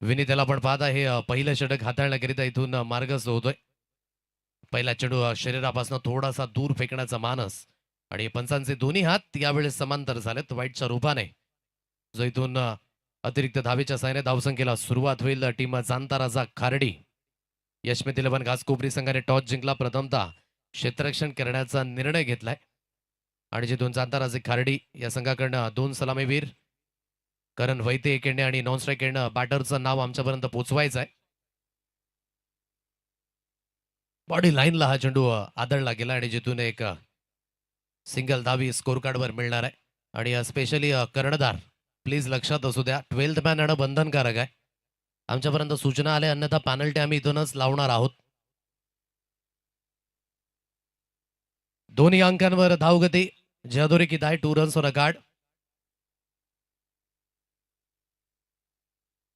विनीताला पण पाहता हे पहिलं षटक हाताळण्याकरिता इथून मार्गस्थ होतोय. पहिला चेंडू शरीरापासून थोडासा दूर फेकण्याचा मानस आणि पंचांचे दोन्ही हात यावेळेस समांतर झालेत वाईटच्या रूपाने. जो इथून अतिरिक्त धावेच्या साहाय्याने धावसंख्येला सुरुवात होईल. टीम जांताराजा खार्डी यशमेत 11 घासकोपरी संघाने टॉस जिंकला. प्रथमतः क्षेत्ररक्षण करण्याचा निर्णय घेतलाय आणि जिथून जांताराजे खार्डी या संघाकडनं 2 सलामीवीर करण वैते एकेंडे आणि नॉन स्ट्राईक एंड बॅटरचं नाव आमच्यापर्यंत पोहोचवायचं आहे. बॉडी लाईनला हा चेंडू आदळला गेला आणि जिथून एक सिंगल धावी स्कोर कार्डवर मिळणार आहे. आणि स्पेशली कर्णधार प्लीज लक्षात असू द्या, 12th मॅन येणं बंधनकारक आहे. आमच्यापर्यंत सूचना आल्या, अन्यथा पॅनल्टी आम्ही इथूनच लावणार आहोत. दोन्ही अंकांवर धावगती जहादोरी की दाय 2 रन्स ऑन अ कार्ड.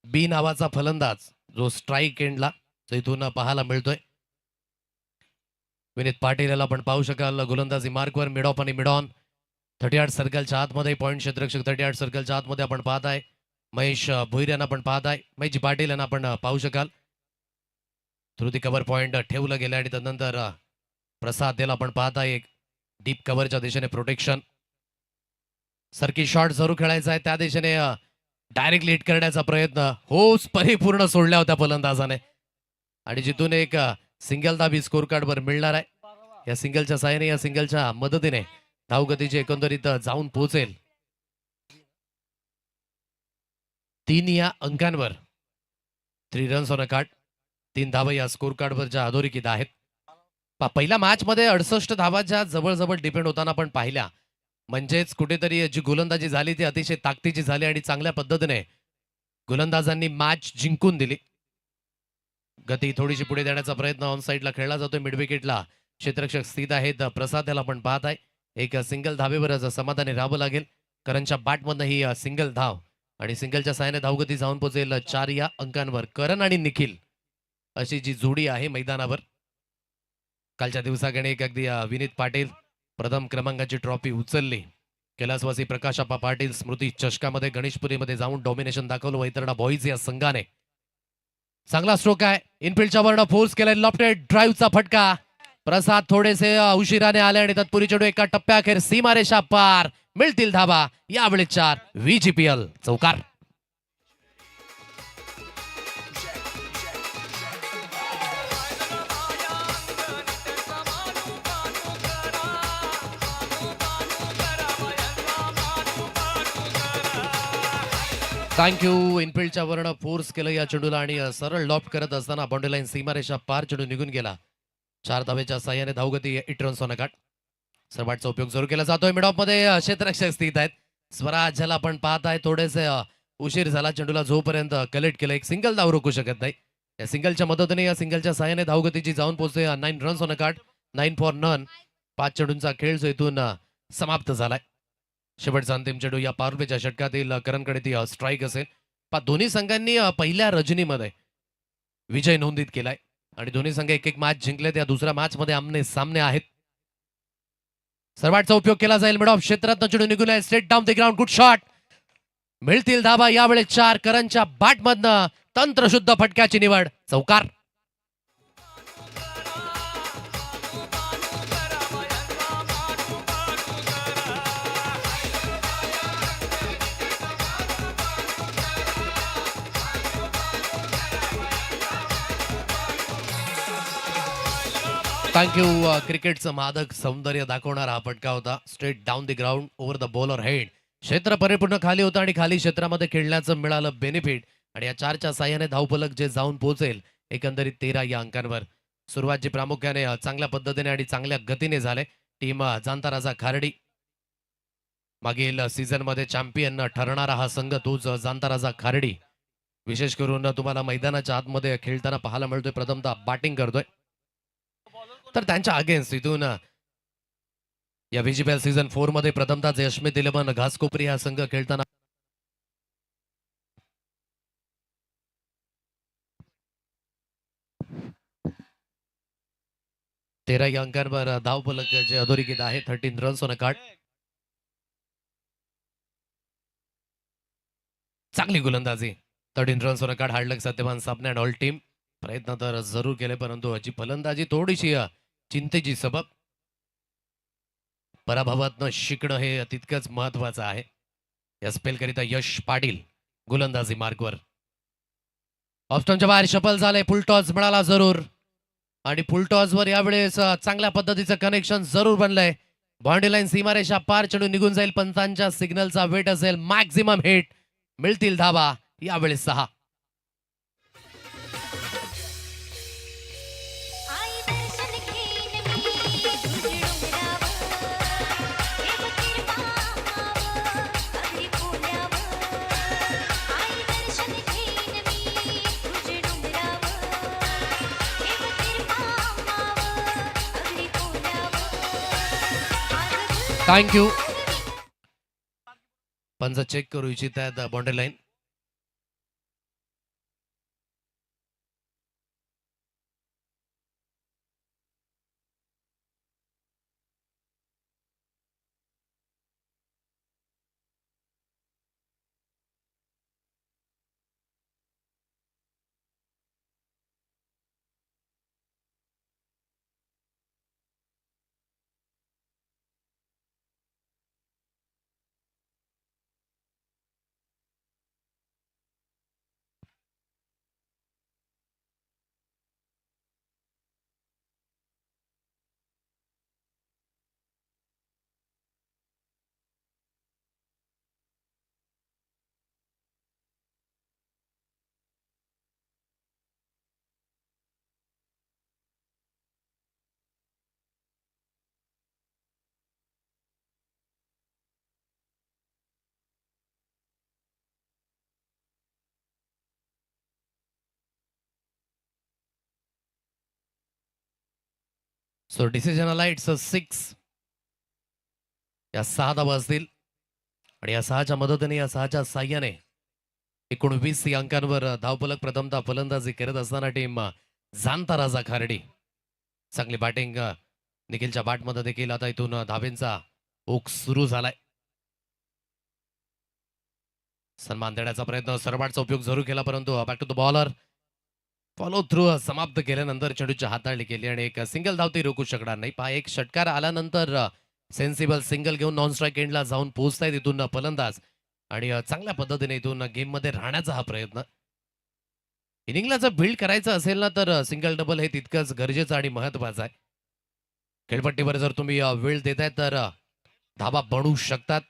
बी नावाचा फलंदाज जो स्ट्राईक एंडला जो इथून पाहायला मिळतोय. विनीत पाटील याला आपण पाहू शकाल गोलंदाजी मार्कवर मिड ऑफ आणि मिड ऑन. 38 सर्कलच्या आतमध्ये पॉईंट क्षेत्ररक्षक 38 सर्कलच्या आतमध्ये आपण पाहताय. महेश भोईर यांना आपण पाहताय. महेशजी पाटील यांना आपण पाहू शकाल. थ्रू दी कव्हर पॉईंट ठेवलं गेलं आणि त्यानंतर प्रसाद याला आपण पाहताय. एक डीप कव्हरच्या दिशेने प्रोटेक्शन. सरकी शॉट जरूर खेळायचा आहे, त्या दिशेने डायरेक्टली हिट करण्याचा प्रयत्न होच परिपूर्ण सोडल्या होत्या फलंदाजाने आणि जिथून एक सिंगल धाबी स्कोर कार्डवर मिळणार आहे. या सिंगलच्या साहाय्याने या सिंगलच्या मदतीने धावगतीची एकंदरीत जाऊन पोहोचेल 3 या अंकांवर. 3 रन्स ऑन अ कार्ड. 3 धावा या स्कोर कार्डवरच्या अधोरेखित आहेत. पहिल्या मॅच मध्ये 68 धावाच्या जवळजवळ डिपेंड होताना पण पाहिल्या. म्हणजेच कुठेतरी जी गोलंदाजी झाली ती अतिशय ताकदीची झाली आणि चांगल्या पद्धतीने गोलंदाजांनी मॅच जिंकून दिली. गती थोडीशी पुढे देण्याचा प्रयत्न ऑन साईडला खेळला जातोय. मिड विकेटला क्षेत्ररक्षक स्थित आहेत. प्रसाद याला आपण पाहत आहे. एक सिंगल धावेवरच समाधानी राहावं लागेल. करणच्या बॅटमधनं ही सिंगल धाव आणि सिंगलच्या साहाय्याने धावगती जाऊन पोहोचेल 4 या अंकांवर. करण आणि निखिल अशी जी जोडी आहे मैदानावर. कालच्या दिवसाकडे एक अगदी विनीत पाटील प्रथम क्रमांकाची ट्रॉफी उचलली. कैलासवासी प्रकाशप्पा पाटील स्मृती चषकामध्ये गणेशपुरीमध्ये जाऊन डॉमिनेशन दाखवलं. वैतरणा बॉईज या संघाने चांगला स्ट्रोक आहे. इनफिल्डच्या वरनं फोर्स केलाय. लॉफ्टेड ड्राईव्हचा फटका. प्रसाद थोडेसे उशिराने आले आणि तत्पुरी चेंडू एका टप्प्याखेर सीमारेषा पार. मिळतील धाबा यावेळी 4. VGPL चौकार. थँक्यू. इनफिल्डच्या वरनं फोर्स केलं या चेंडूला आणि सरळ लॉफ्ट करत असताना बाउंड्री लाईन सीमारेषा पार चेंडू निघून गेला. 4 धावेच्या साह्याने धावगती 8 रन्स ऑन अ कार्ड. सरबाटचा उपयोग जरूर केला जातोय. मिड ऑफ मध्ये क्षेत्ररक्षक स्थित आहेत. स्वराज ज्याला आपण पाहताय थोडेसे उशीर झाला. चेंडूला जोपर्यंत कलेक्ट केलं एक सिंगल धाव रोखू शकत नाही. या सिंगलच्या मदतीने या सिंगलच्या साह्याने धावगतीची जाऊन पोहोचते 9 runs on a card. 9 for none. 5 चेंडूंचा खेळ जो इथून समाप्त झालाय. शेवटचा अंतिम चेंडू या पारुपेच्या षटकातील करणकडे ती स्ट्राईक असेल. दोन्ही संघांनी पहिल्या रजनीमध्ये विजय नोंदीत केलाय आणि दोन्ही संघ एक मॅच जिंकले. त्या दुसऱ्या मॅच मध्ये आमने सामने आहेत. सर्वाटचा उपयोग केला जाईल. मिड ऑफ क्षेत्रात चेंडू निघून आहे. Straight down the ground. Good shot. मिळतील धाबा यावेळेस 4. करणच्या बॅटमधनं तंत्रशुद्ध फटक्याची निवड. चौकार. थँक्यू. क्रिकेटचं मादक सौंदर्य दाखवणारा हा फटका होता. Straight down the ground over the bowler head. क्षेत्र परिपूर्ण खाली होतं आणि खाली क्षेत्रामध्ये खेळण्याचं मिळालं बेनिफिट आणि या 4च्या साह्याने धावफलक जे जाऊन पोहोचेल एकंदरीत 13 या अंकांवर. सुरुवात जी प्रामुख्याने चांगल्या पद्धतीने आणि चांगल्या गतीने झाले. टीम जांताराजा खार्डी मागील सीझन मध्ये चॅम्पियन ठरणारा हा संघ तोच जांताराजा खार्डी विशेष करून तुम्हाला मैदानाच्या आतमध्ये खेळताना पाहायला मिळतोय. प्रथमतः बॅटिंग करतोय तर त्यांच्या अगेन्स्ट इथून या VGPL सीझन 4 मध्ये प्रथमतः यशमेत 11 घासकोपरी हा संघ खेळताना तेरा अंकांवर धावफलक जे अधोरेखित आहे. 13 रन्स ऑन अ कार्ड. चांगली गोलंदाजी 13 रन्सवर card hard luck Satyawan Sabane and all team. प्रयत्न तर जरूर केले परंतु याची फलंदाजी थोडीशी चिंतेची सबब. पराभवातनं शिकणं हे तितकंच महत्वाचं आहे. या स्पेलकरिता यश पाटील गोलंदाजी मार्कवर. ऑफस्टॉनच्या बाहेर शफल झाले. फुल टॉस मिळाला जरूर आणि फुल टॉसवर यावेळेस चांगल्या पद्धतीचं कनेक्शन जरूर बनलंय. बाउंड्री लाईन सीमारेषा पार चढून निघून जाईल. पंचांच्या सिग्नलचा वेट असेल. मॅक्झिमम हिट मिळतील धाबा यावेळेस 6. थँक्यू. पंच चेक करू इच्छित आहेत बाउंड्री लाईन. सो डिसिजन आला. इट्स 6. या 6 धावा असतील आणि या 6च्या मदतीने या 6च्या साह्याने 19 या अंकांवर धावफलक प्रथमतः फलंदाजी करत असताना टीम जाणता राजा खार्डी. चांगली बॅटिंग निखिलच्या बॅटमध्ये देखील आता इथून धावेंचा ओघ सुरू झालाय. सन्मान देण्याचा प्रयत्न. सरबाटचा उपयोग जरूर केला परंतु back to the bowler. Follow through समाप्त केल्यानंतर चेंडूची हाताळणी केली आणि एक सिंगल धाव ती रोखू शकणार नाही. एक षटकार आल्यानंतर सेन्सिबल सिंगल घेऊन नॉन स्ट्राईक एंडला जाऊन पोहोचतायत इथून फलंदाज आणि चांगल्या पद्धतीने इथून गेम मध्ये राहण्याचा हा प्रयत्न. इनिंगला जर बिल्ड करायचं असेल ना तर सिंगल डबल हे तितकंच गरजेचं आणि महत्वाचं आहे. खेळपट्टीवर जर तुम्ही वेळ देताय तर धाबा बनवू शकतात.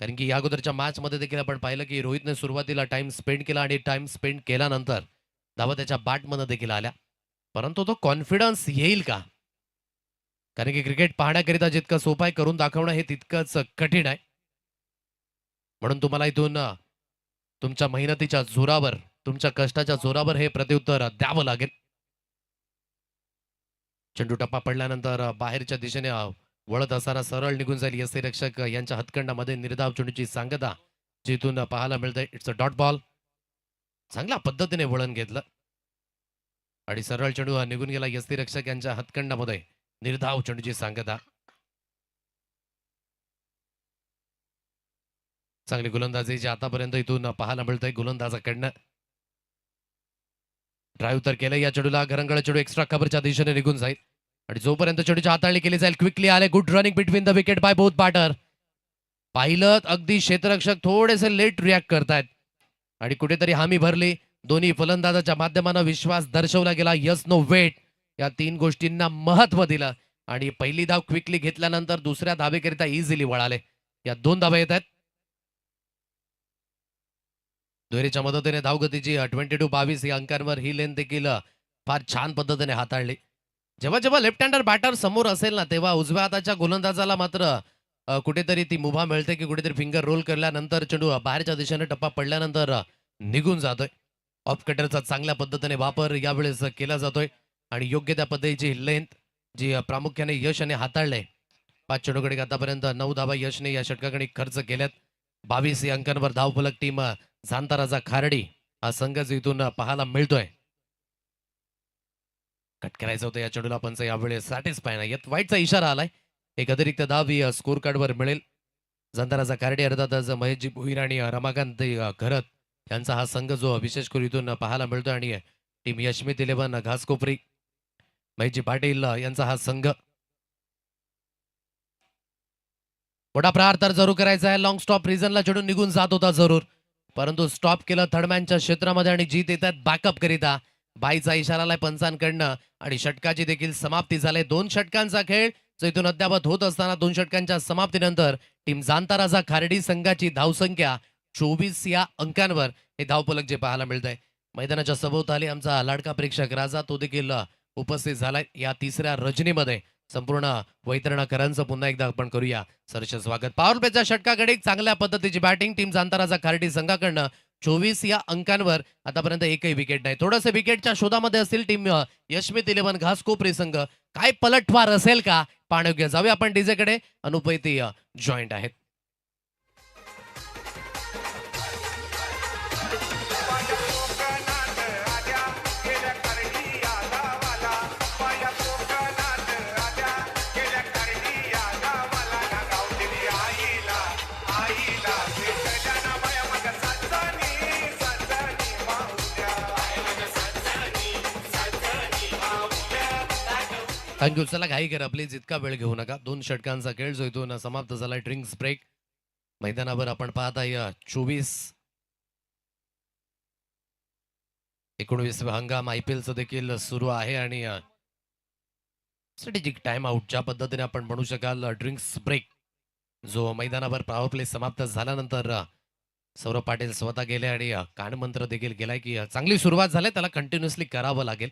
कारण की या अगोदरच्या मॅच मध्ये देखील आपण पाहिलं की रोहितने सुरुवातीला टाइम स्पेंड केला आणि टाइम स्पेंड केल्यानंतर धावा त्याच्या बॅटमध्ये देखील आल्या. परंतु तो कॉन्फिडन्स येईल का? कारण की क्रिकेट पाहण्याकरिता जितकं सोपं आहे करून दाखवणं हे तितकंच कठीण आहे. म्हणून तुम्हाला इथून तुमच्या मेहनतीच्या जोरावर तुमच्या कष्टाच्या जोरावर हे प्रत्युत्तर द्यावं लागेल. चेंडू टप्पा पडल्यानंतर बाहेरच्या दिशेने वळत असताना सरळ निघून जाईल यष्टीरक्षक यांच्या हातखंडामध्ये निर्धाव चेंडूची सांगता जिथून पाहायला मिळते. It's a dot ball. चांगल्या पद्धतीने वळण घेतलं आणि सरळ चेंडू निघून गेला यष्टीरक्षक यांच्या हातखंडामध्ये. निर्धाव चेंडूची सांगता. चांगली गोलंदाजी जी आतापर्यंत इथून पाहायला मिळतंय गोलंदाजाकडनं. ड्राईव्ह तर केलं या चेंडूला. घरंगळ चेंडू एक्स्ट्रा कव्हरच्या दिशेने निघून जाईल आणि जोपर्यंत चेंडूची हाताळणी केली जाईल क्विकली आले. Good running between the wicket by both batter. पाहिलं अगदी क्षेत्ररक्षक थोडेसे लेट रिॲक्ट करतायत आणि कुठेतरी हामी भरली. दोन्ही फलंदाजाच्या माध्यमानं विश्वास दर्शवला गेला. यस नो वेट या 3 गोष्टींना महत्व दिलं आणि पहिली धाव क्विकली घेतल्यानंतर दुसऱ्या धावेकरिता इझिली वळाले. या 2 धावा येत आहेत. दुहेरीच्या मदतीने धावगतीची 22 या अंकांवर ही लेन देखील फार छान पद्धतीने हाताळली. जेव्हा जेव्हा लेफ्ट हँडर बॅटर समोर असेल ना तेव्हा उजव्या हाताच्या गोलंदाजाला मात्र कुठेतरी ती मुभा मिळते की कुठेतरी फिंगर रोल केल्यानंतर चेंडू बाहेरच्या दिशेने टप्पा पडल्यानंतर निघून जातोय. ऑफ कटरचा चांगल्या पद्धतीने वापर यावेळेस केला जातोय आणि योग्य त्या पद्धतीची लेंथ जी प्रामुख्याने यशने हाताळले. 5 चेंडूकडे आतापर्यंत 9 धावा यशने या षटकाकडे खर्च केल्यात. 22 या अंकांवर धावफलक टीम जाणता राजा खार्डी हा संघच इथून पाहायला मिळतोय. कट करायचं होतं या चेंडूला पंच यावेळेस सॅटिस्फाय नाही. यात वाईटचा इशारा आलाय. एक अतिरिक्त धाव ही स्कोर कार्डवर मिळेल. जाणता राजा खार्डी अर्थातच महेशजी भोईर आणि रमाकांत घरत यांचा हा संघ जो विशेष करून इथून पाहायला मिळतो आणि टीम यशमित 11 घासकोपरी महेशजी पाटील यांचा हा संघ. मोठा प्रहार तर जरूर करायचा आहे. लॉंग स्टॉप रिझनला चढून निघून जात होता जरूर, परंतु स्टॉप केलं थर्डमॅनच्या क्षेत्रामध्ये आणि जीत येतात बॅकअप करिता. बाईचा इशारा आलाय पंचांकडनं आणि षटकाची देखील समाप्ती झाली. 2 षटकांचा खेळ जो इथून अद्यावत होत असताना 2 षटकांच्या समाप्तीनंतर टीम जांताराजा खार्डी संघाची धावसंख्या 24 या अंकांवर हे धावफलक जे पाहायला मिळतंय. मैदानाच्या सभोवताली आमचा लाडका प्रेक्षक राजा तो देखील उपस्थित झालाय या तिसऱ्या रजनीमध्ये. संपूर्ण वैतरणकरांचं पुन्हा एकदा आपण करूया सरच स्वागत. पॉवर प्लेच्या षटकाकडे चांगल्या पद्धतीची बॅटिंग टीम जांताराजा खार्डी संघाकडनं 24 या अंकांवर आतापर्यंत एकही विकेट नाही. थोडंसं विकेटच्या शोधामध्ये असतील टीम यशमित 11 घासकोपरी संघ. काय पलटवार असेल का पाहण्यायोग्य. जाऊया आपण डीजेकडे. अनुपैती जॉईंट आहेत. थँक्यू. चला घाई करा प्लीज, इतका वेळ घेऊ नका. 2 षटकांचा खेळ जो इथून समाप्त झालाय. ड्रिंक्स ब्रेक मैदानावर आपण पाहताय 24-19 हंगाम IPLचं देखील सुरू आहे आणि स्ट्रॅटेजिक टाइम आउट ज्या पद्धतीने आपण म्हणू शकाल. ड्रिंक्स ब्रेक जो मैदानावर पॉवर प्ले समाप्त झाल्यानंतर सौरभ पाटील स्वतः गेले आणि कानमंत्र देखील गेलाय की चांगली सुरुवात झाली, त्याला कंटिन्युअसली करावं लागेल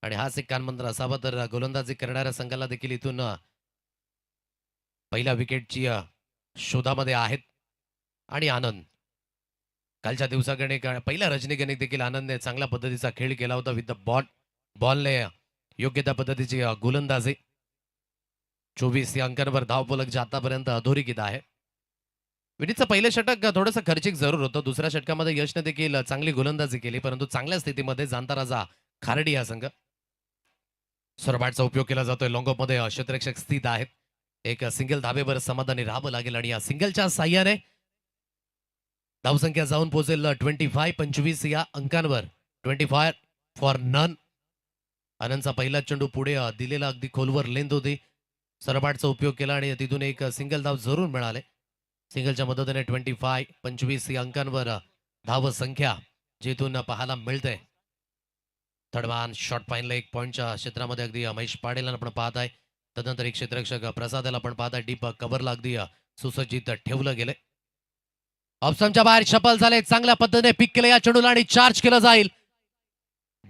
आणि हाच एक कानमंत्र असावा. तर गोलंदाजी करणाऱ्या संघाला देखील इथून पहिल्या विकेटची शोधामध्ये आहेत आणि आनंद कालच्या दिवसाकडे पहिल्या रजनीगणे देखील आनंदने चांगल्या पद्धतीचा खेळ केला होता. विथ द बॉलने योग्य त्या पद्धतीची गोलंदाजी. 24 या अंकांवर धावफलक जे आतापर्यंत अधोरेखित आहे. विनीतचं पहिलं षटक थोडंसं खर्चिक जरूर होतं. दुसऱ्या षटकामध्ये यशने देखील चांगली गोलंदाजी केली, परंतु चांगल्या स्थितीमध्ये जांताराजा खार्डी हा संघ. सरबॅटचा उपयोग केला जातोय. लॉंगॉपमध्ये क्षेत्ररक्षक स्थित आहेत. एक सिंगल धाबेवर समाधानी राहावं लागेल आणि या सिंगलच्या साह्याने धावसंख्या जाऊन पोहोचेल 25 या अंकांवर. 25 फॉर नन. आनंदचा पहिला चेंडू पुढे दिलेला अगदी खोलवर लेंथ होती. सरबॅटचा उपयोग केला आणि तिथून एक सिंगल धाव जरूर मिळाले. सिंगलच्या मदतीने 25 या अंकांवर धाव संख्या जिथून पाहायला मिळते. थर्डमॅन शॉट पाहिलं 1 पॉईंटच्या क्षेत्रामध्ये अगदी महेश पाटील आपण पाहताय. तदनंतर एक क्षेत्ररक्षक प्रसादाला आपण पाहताय. डीप कव्हरला अगदी सुसज्जित ठेवलं गेले. ऑप्शनच्या बाहेर शफल झाले. चांगल्या पद्धतीने पिक केलं या चेंडूला आणि चार्ज केलं जाईल.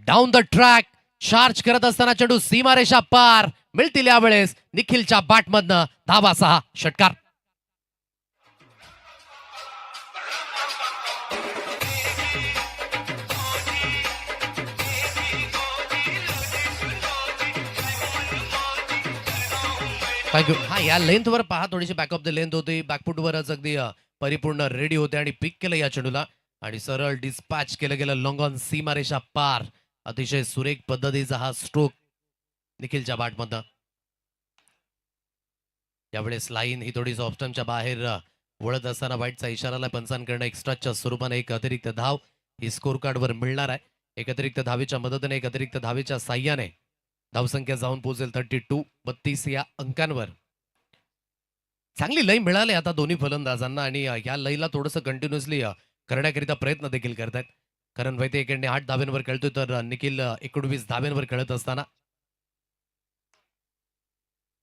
डाऊन द ट्रॅक चार्ज करत असताना चेंडू सीमारेषा पार. मिळतील यावेळेस निखिलच्या बॅटमधनं धावा 6 षटकार. हा या लेंथवर पहा, थोडीशी बॅक ऑफ द लेंथ होती. बॅकफुटवरच अगदी परिपूर्ण रेडी होते आणि पिक केलं या चेंडूला आणि सरळ डिस्पॅच केलं गेलं लॉंग ऑन सीमारेषा पार. अतिशय सुरेख पद्धतीचा हा स्ट्रोक निखिलच्या बॅटमधनं. यावेळेस लाईन ही थोडीशी ऑप्शनच्या बाहेर वळत असताना वाईटचा इशाराला पंचांकडनं एक्स्ट्राच्या स्वरूपाने एक अतिरिक्त धाव ही स्कोर कार्डवर मिळणार आहे. एक अतिरिक्त धावेच्या मदतीने एक अतिरिक्त धावेच्या साह्याने धावसंख्या जाऊन पोहोचेल 32 या अंकांवर. चांगली लय मिळाली आता दोन्ही फलंदाजांना आणि या लयला थोडंसं कंटिन्युअसली करण्याकरिता प्रयत्न देखील करतायत. कारण वैते एकडने 8 धाब्यांवर खेळतोय तर निखिल 19 धाब्यांवर खेळत असताना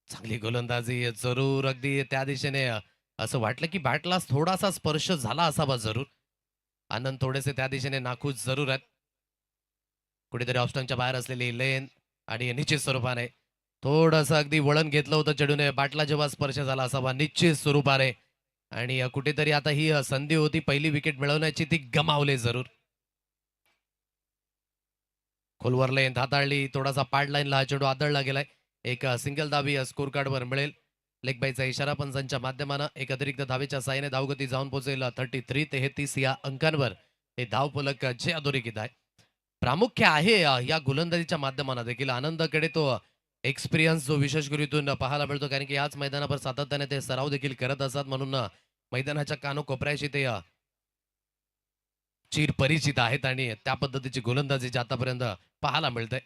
चांगली गोलंदाजी जरूर. अगदी त्या दिशेने असं वाटलं की बॅटला थोडासा स्पर्श झाला असावा जरूर. आनंद थोडेसे त्या दिशेने नाखुश जरूर आहेत. कुठेतरी ऑप्शनच्या बाहेर असलेली लेन आणि निश्चित स्वरूपाने थोडंसं अगदी वळण घेतलं होतं चेंडूने. बॅटला जेव्हा स्पर्श झाला असावा निश्चित स्वरूपाने आणि कुठेतरी आता ही संधी होती पहिली विकेट मिळवण्याची, ती गमावले जरूर. खोलवर लेन हाताळली. थोडासा पाड लाईनला हा चेंडू आदळला गेलाय. एक सिंगल धावी स्कोर कार्डवर मिळेल. लेग बायचा इशारा पंचांच्या माध्यमानं एक अतिरिक्त धावेच्या साहाय्याने धावगती जाऊन पोहोचेल 33 या अंकांवर. हे धावफलक जे अधोरेखित आहे. प्रामुख्य आहे या गोलंदाजीच्या माध्यमानं देखील आनंदाकडे तो एक्सपिरियन्स जो विशेष करून पाहायला मिळतो, कारण की याच मैदानावर सातत्याने ते सराव देखील करत असतात. म्हणून मैदानाच्या कानोकोपऱ्याशी ते चिरपरिचित आहेत आणि त्या पद्धतीची गोलंदाजी जी आतापर्यंत पाहायला मिळते.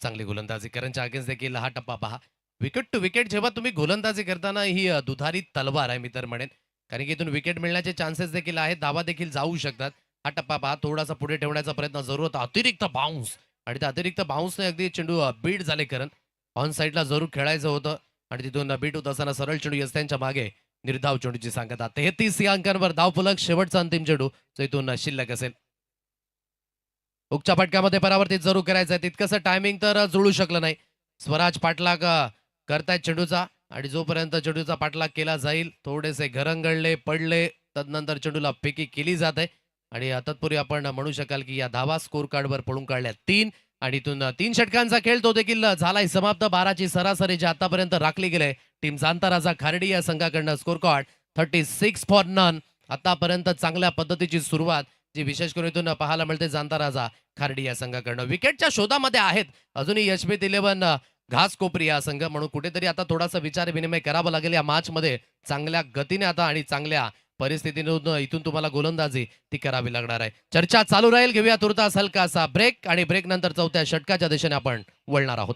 चांगली गोलंदाजी करणच्या अगेन्स्ट देखील हा टप्पा पहा. विकेट टू विकेट जेव्हा तुम्ही गोलंदाजी करताना ही दुधारी तलवार आहे मी तर म्हणेन, कारण की इथून विकेट मिळण्याचे चान्सेस देखील आहेत, धावा देखील जाऊ शकतात. हा टप्पा पहा, थोडासा पुढे ठेवण्याचा प्रयत्न जरूर होता. अतिरिक्त बाउन्स आणि त्या अतिरिक्त बाउन्सने अगदी चेंडू बीट झाले. करण ऑन साईडला जरूर खेळायचं होतं आणि तिथून बीट होत असताना सरळ चेंडू यस्त्यांच्या मागे निर्धाव चेंडूची सांगता. 33 या अंकांवर धावफलक, शेवटचा अंतिम चेंडू जो इथून शिल्लक असेल. हुकच्या फटक्यामध्ये परावर्तित जरूर करायचं आहे. तितकंसं टायमिंग तर जुळू शकलं नाही. स्वराज पाठलाग करतायत चेंडूचा आणि जोपर्यंत चेंडूचा पाठलाग केला जाईल थोडेसे घरंगळले पडले, तदनंतर चेंडूला फेकी केली जाते आणि तत्पूर्वी आपण म्हणू शकाल की या धावा स्कोर कार्डवर पळून काढल्या 3 आणि इथून 3 षटकांचा खेळ तो देखील झालाय समाप्त. 12ची सरासरी जी आतापर्यंत राखली गेले. टीम जांताराजा खार्डी या संघाकडनं स्कोर कार्ड 36 फॉर नन. आतापर्यंत चांगल्या पद्धतीची सुरुवात जी विशेष करून इथून पाहायला मिळते जांताराजा खार्डी या संघाकडनं. विकेटच्या शोधामध्ये आहेत अजूनही यशप्रीत 11 घासकोपरी या संघ, म्हणून कुठेतरी आता थोडासा विचार विनिमय करावा लागेल या मॅच मध्ये. चांगल्या गतीने आता आणि चांगल्या परिस्थितीतून इथून तुम्हाला गोलंदाजी ती करावी लागणार आहे. चर्चा चालू राहील. घेऊया तुर्तास हलकासा ब्रेक आणि ब्रेक नंतर चौथ्या षटकाच्या दिशेने आपण वळणार आहोत.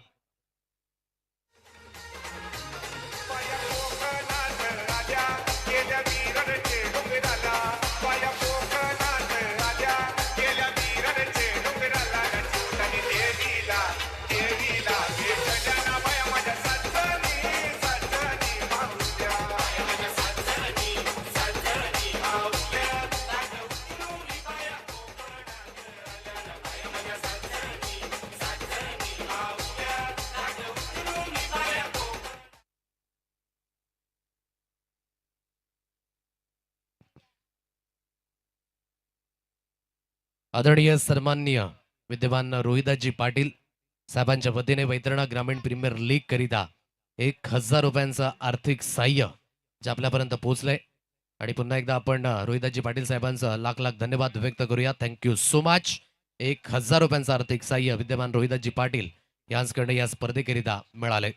आदरणीय सन्माननीय विद्यमान रोहिदासजी पाटील साहेबांच्या वतीने वैतरणा ग्रामीण प्रीमियर लीग करिता 1000 रुपयांचं आर्थिक सहाय्य जे आपल्यापर्यंत पोहोचलंय आणि पुन्हा एकदा आपण रोहिदासजी पाटील साहेबांचं लाख लाख धन्यवाद व्यक्त करूया. Thank you so much. 1000 रुपयांचं आर्थिक सहाय्य विद्यमान रोहिदासजी पाटील यांच्याकडे या स्पर्धेकरिता मिळाले.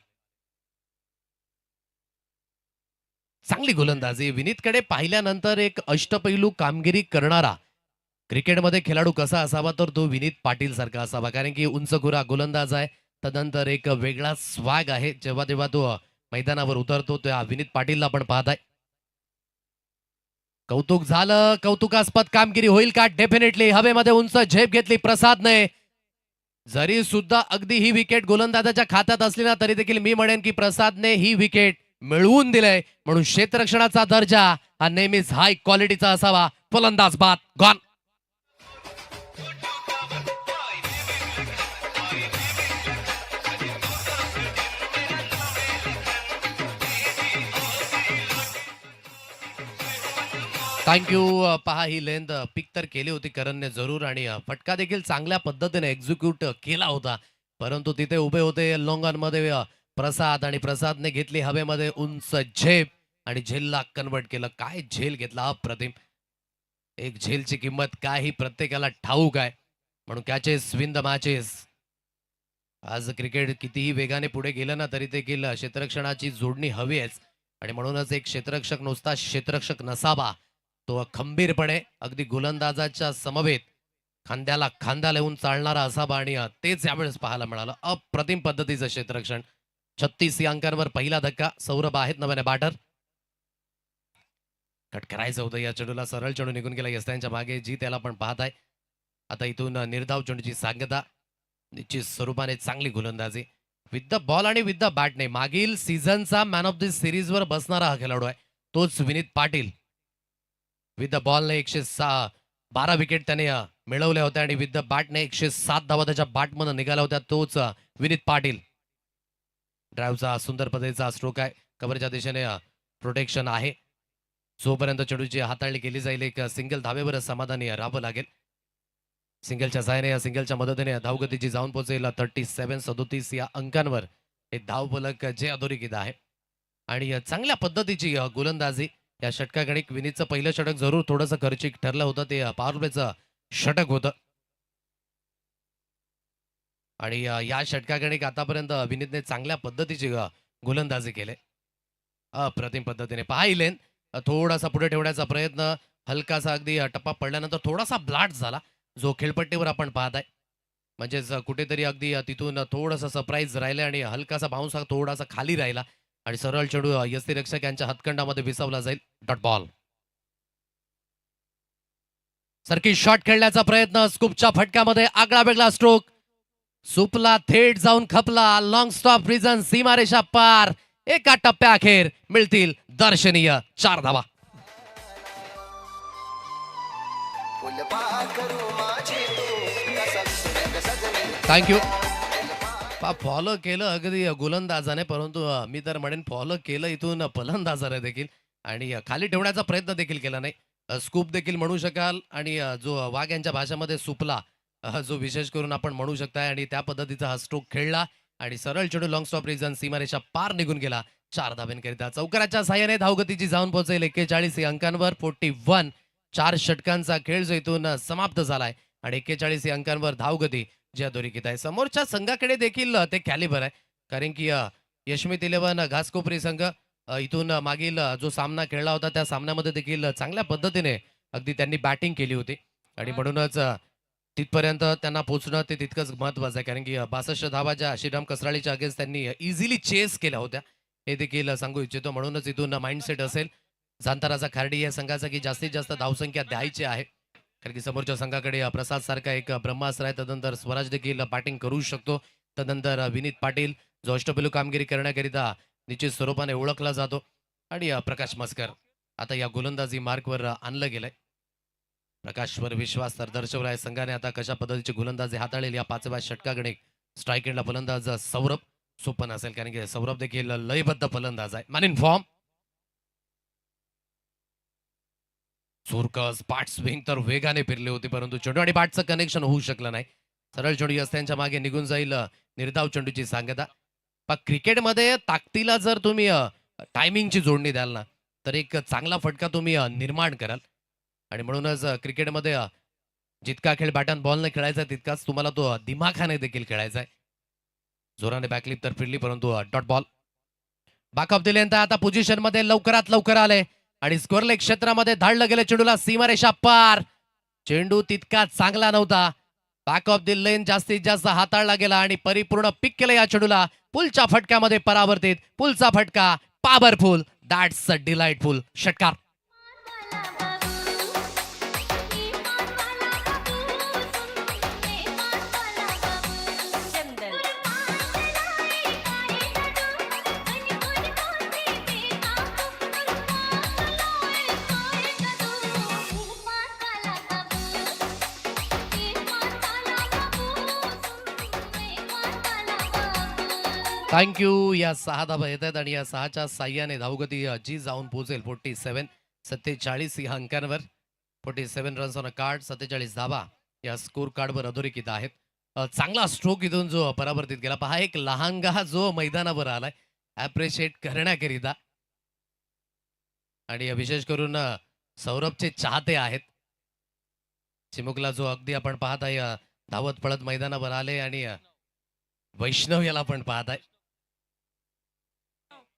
चांगली गोलंदाजी विनीतकडे पाहिल्यानंतर एक अष्टपैलू कामगिरी करणारा क्रिकेटमध्ये खेळाडू कसा असावा तर तो विनीत पाटील सारखा असावा, कारण की उंचखुरा गोलंदाज आहे. तदनंतर एक वेगळा स्वॅग आहे जेव्हा तेव्हा तो मैदानावर उतरतो. त्या विनीत पाटीलला आपण पाहत आहे. कौतुक झालं, कौतुकास्पद कामगिरी होईल का? डेफिनेटली. हवेमध्ये उंच झेप घेतली प्रसादने. जरी सुद्धा अगदी ही विकेट गोलंदाजाच्या खात्यात असली ना तरी देखील मी म्हणेन की प्रसादने ही विकेट मिळवून दिलंय, म्हणून क्षेत्ररक्षणाचा दर्जा हा नेहमीच हाय क्वालिटीचा असावा. फलंदाज बाद गॉन. थँक्यू. पहा ही लेंथ पिक तर केली होती करणने जरूर आणि फटका देखील चांगल्या पद्धतीने एक्झिक्यूट केला होता, परंतु तिथे उभे होते लॉंगॉन मध्ये प्रसाद आणि प्रसादने घेतली हवेमध्ये उंच झेप आणि झेलला कन्वर्ट केलं. काय झेल घेतला अप्रतिम. एक झेलची किंमत काय ही प्रत्येकाला ठाऊक आहे, म्हणून कॅचेस विन द मॅचेस. आज क्रिकेट कितीही वेगाने पुढे गेलं ना तरी देखील क्षेत्ररक्षणाची जोडणी हवी आहेच आणि म्हणूनच एक क्षेत्ररक्षक नुसता क्षेत्ररक्षक नसावा, तो खंबीरपणे अगदी गोलंदाजाच्या समवेत खांद्याला खांदा लावून चालणारा असावा आणि तेच यावेळेस पाहायला मिळालं. अप्रतिम पद्धतीचं क्षेत्ररक्षण. 36 या अंकांवर पहिला धक्का. सौरभ आहेत नव्याने बॅटर. कट करायचं होतं या चेंडूला, सरळ चेंडू निघून गेला यस्त्यांच्या मागे जी त्याला पण पाहत आहे. आता इथून निर्धाव चेंडूची सांगता. निश्चित स्वरूपाने चांगली गोलंदाजी विथ द बॉल आणि विथ द बॅटने. मागील सीझनचा मॅन ऑफ द सिरीज वर बसणारा हा खेळाडू आहे तोच विनीत पाटील. विथ द बॉलने 112 विकेट त्याने मिळवल्या होत्या आणि विथ द बॅटने 107 धावा त्याच्या बॅटमधून निघाल्या होत्या. तोच विनीत पाटील. ड्राईव्हचा सुंदर पद्धतीचा स्ट्रोक आहे. कव्हरच्या दिशेने प्रोटेक्शन आहे. जोपर्यंत चेंडूची हाताळणी केली जाईल एक सिंगल धावेवर समाधानी राहावं लागेल. सिंगलच्या सहाय्याने या सिंगलच्या मदतीने धावगतीची जाऊन पोहोचेल 37 या अंकांवर. हे धावफलक जे अधोरेखित आहे आणि चांगल्या पद्धतीची गोलंदाजी या षटकागणिक. विनीतचं पहिलं षटक जरूर थोडंसं खर्चिक ठरलं होतं, ते पॉवर प्लेचं षटक होतं आणि या षटकागणिक आतापर्यंत विनीतने चांगल्या पद्धतीची गोलंदाजी केली अप्रतिम पद्धतीने. पाहिलेन थोडासा पुढे ठेवण्याचा प्रयत्न हलकासा अगदी टप्पा पडल्यानंतर थोडासा ब्लाट झाला जो खेळपट्टीवर आपण पाहताय. म्हणजेच कुठेतरी अगदी तिथून थोडंसं सरप्राईज राहिलं आणि हलकासा बाउन्स हा थोडासा खाली राहिला आणि सरळ चेंडू यष्टीरक्षक यांच्या हातखंडामध्ये विसावला जाईल. Dot ball. सर्किट शॉट खेळण्याचा प्रयत्न, स्कूपच्या फटक्यामध्ये आगळा वेगळा स्ट्रोक, सुपला थेट जाऊन खपला. लॉंग स्टॉप रिझन, सीमारेषा पार. एका टप्प्याअखेर मिळतील दर्शनीय 4 धावा. थँक्यू. फॉलो केलं अगदी गोलंदाजाने, परंतु मी तर म्हणेन फॉलो केलं इथून फलंदाजाने देखील आणि खाली ठेवण्याचा प्रयत्न देखील केला नाही. स्कूप देखील म्हणू शकाल आणि जो वाघ यांच्या भाषेमध्ये सुपला जो विशेष करून आपण म्हणू शकताय आणि त्या पद्धतीचा हा स्ट्रोक खेळला आणि सरळ चेंडू लॉंग स्टॉप रिझन सीमारेषा पार निघून गेला. 4 धाब्यांकरिता चौकाराच्या साहाय्याने धावगतीची जाऊन पोहोचेल 41 अंकांवर. 41. 4 षटकांचा खेळ जो इथून समाप्त झालाय आणि 41 अंकांवर धावगती जी अधोरेखित आहे. समोरच्या संघाकडे देखील ते कॅलिबर आहे, कारण की यशमित 11 घासकोपरी संघ इथून मागील जो सामना खेळला होता त्या सामन्यामध्ये देखील चांगल्या पद्धतीने अगदी त्यांनी बॅटिंग केली होती आणि म्हणूनच तिथपर्यंत त्यांना पोहोचणं ते तितकंच महत्वाचं आहे, कारण की 62 धावा ज्या श्रीराम कसराळीच्या अगेन्स्ट त्यांनी इझिली चेस केल्या होत्या हे देखील सांगू इच्छितो. म्हणूनच इथून माइंडसेट असेल जांताराचा खार्डी या संघाचा की जास्तीत जास्त धावसंख्या द्यायची आहे, कारण की समोरच्या संघाकडे प्रसाद सारखा एक ब्रह्मास्त्र आहे. तदनंतर स्वराज देखील बॅटिंग करू शकतो. तदनंतर विनीत पाटील जो अष्टपैलू कामगिरी करण्याकरिता निश्चित स्वरूपाने ओळखला जातो आणि प्रकाश मस्कर आता या गोलंदाजी मार्कवर आणलं गेलंय. प्रकाशवर विश्वास तर दर्शवला आहे संघाने. आता कशा पद्धतीची गोलंदाजी हाताळेल या 5व्या षटकाकडे स्ट्राईक एंडला फलंदाज सौरभ सोपन असेल, कारण की सौरभ देखील लयबद्ध फलंदाज आहे. Man in form. सुरकस बॅट स्विंग तर वेगाने फिरली होती, परंतु चेंडू आणि बॅटचं कनेक्शन होऊ शकलं नाही. सरळ चेंडू यस्त्यांच्या मागे निघून जाईल. निर्धाव चेंडूची सांगता. पण क्रिकेटमध्ये ताकदीला जर तुम्ही टायमिंगची जोडणी द्याल ना तर एक चांगला फटका तुम्ही निर्माण कराल आणि म्हणूनच क्रिकेटमध्ये जितका खेळ बॅट अँड बॉलने खेळायचा तितकाच तुम्हाला तो दिमाखाने देखील खेळायचा आहे. जोराने बॅकलिप तर फिरली, परंतु डॉट बॉल. बॅकअप दिल्यानंतर आता पोझिशन मध्ये लवकरात लवकर आले आणि स्कोरलेग क्षेत्रामध्ये धाडलं गेलं चेंडूला सीमारेषा पार. चेंडू तितका चांगला नव्हता. बॅक ऑफ द लेन जास्तीत जास्त हाताळला गेला आणि परिपूर्ण पिक केलं या चेंडूला. पुलच्या फटक्यामध्ये परावर्तित. पुलचा फटका पॉवरफुल. दॅट्स अ डिलाइटफुल षटकार. थँक्यू. या 6 धावा येत आहेत आणि या 6च्या साह्याने धावगती जी जाऊन पोहोचेल 47 या अंकांवर. 47 रन्स ऑन अ कार्ड. 47 धावा या स्कोर कार्डवर अधोरेखित आहेत. चांगला स्ट्रोक इथून जो परावर्तित केला. पहा एक लहानगा जो मैदानावर आलाय ऍप्रिशिएट करण्याकरिता आणि विशेष करून सौरभचे चाहते आहेत. चिमुकला जो अगदी आपण पाहत आहे धावत पळत मैदानावर आले आणि वैष्णव याला पण पाहत आहे.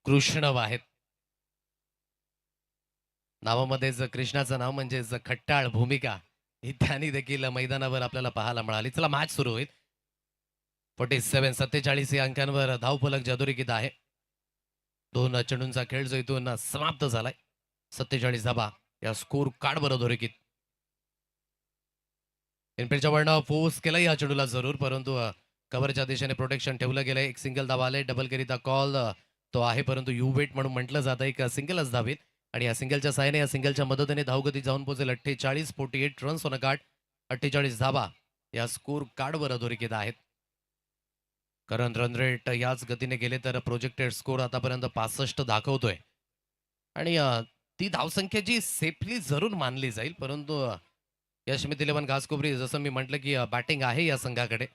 कृष्णव आहेत नावामध्येच कृष्णाचं नाव म्हणजेच खट्टाळ भूमिका ही त्यांनी देखील मैदानावर आपल्याला पाहायला मिळाली. चला मॅच सुरू होईल. 47 या अंकांवर धावफलक जादुरीकीत आहे. 2 चेंडूंचा खेळ जो इथून समाप्त झालाय. 47 धावा या स्कोर कार्डवर अधोरेखित. एनपीएलच्या वरनं फोर्स केला या चेंडूला जरूर, परंतु कव्हरच्या दिशेने प्रोटेक्शन ठेवलं गेलंय. एक सिंगल धावा आले. डबल करिता कॉल तो आहे, परंतु यू वेट म्हणून म्हटलं जातं. एक सिंगलच धावेल आणि या सिंगलच्या साहाय्याने या सिंगलच्या मदतीने धावगती जाऊन पोहोचेल 48 रन्स ऑन अ कार्ड. 48 धावा या स्कोर कार्डवर अधोरेखित आहेत. करंट रन रेट याच गतीने गेले तर प्रोजेक्टेड स्कोर आतापर्यंत 65 दाखवतोय आणि ती धावसंख्या जी सेफली जरूर मानली जाईल, परंतु यशमित 11 घासकोपरी जसं मी म्हटलं की बॅटिंग आहे या संघाकडे,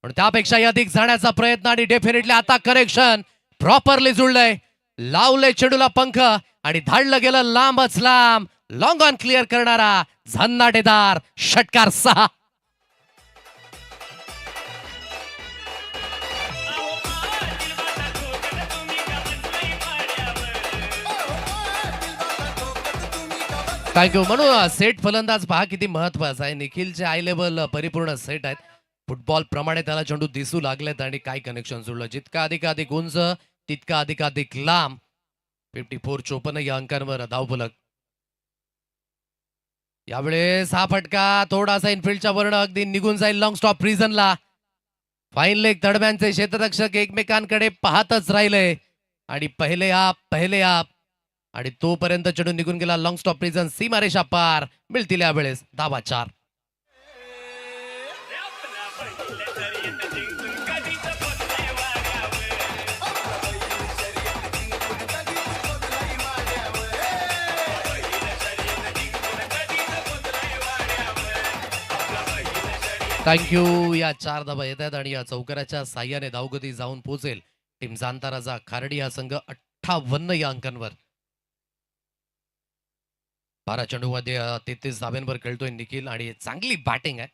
पण त्यापेक्षा अधिक जाण्याचा प्रयत्न आणि डेफिनेटली आता करेक्शन प्रॉपरली जुळलंय. लावले चेंडूला पंख आणि धाडलं गेलं लांबच लांब. लॉंग ऑन क्लिअर करणारा झन्नाटेदार षटकार 6. थँक्यू. म्हणून सेट फलंदाज पहा किती महत्वाचा आहे. निखिलचे आय लेवल परिपूर्ण सेट आहेत. फुटबॉल प्रमाणे त्याला चेंडू दिसू लागलेत आणि काय कनेक्शन जुळलं. जितका अधिकाधिक उंच तितका अधिकाधिक लांब. 54-54 या अंकांवर धावफलक. यावेळेस हा फटका थोडासा इनफिल्डच्या वर्ण अगदी निघून जाईल लॉंग स्टॉप रिझनला. फाईन लेग दरम्यानचे क्षेत्ररक्षक एकमेकांकडे पाहतच राहिले आणि पहिले आप आणि तोपर्यंत चेंडू निघून गेला लॉंग स्टॉप रिझन. सीमारेषा पार. मिळतील यावेळेस धावा 4. थँक्यू. या 4 धावा येत आहेत आणि या चौकाराच्या साह्याने धावगती जाऊन पोहोचेल टीम जांताराजा खारडी हा संघ 58 या अंकांवर. 12 चेंडूमध्ये 33 धाब्यांवर खेळतोय निखिल आणि चांगली बॅटिंग आहे.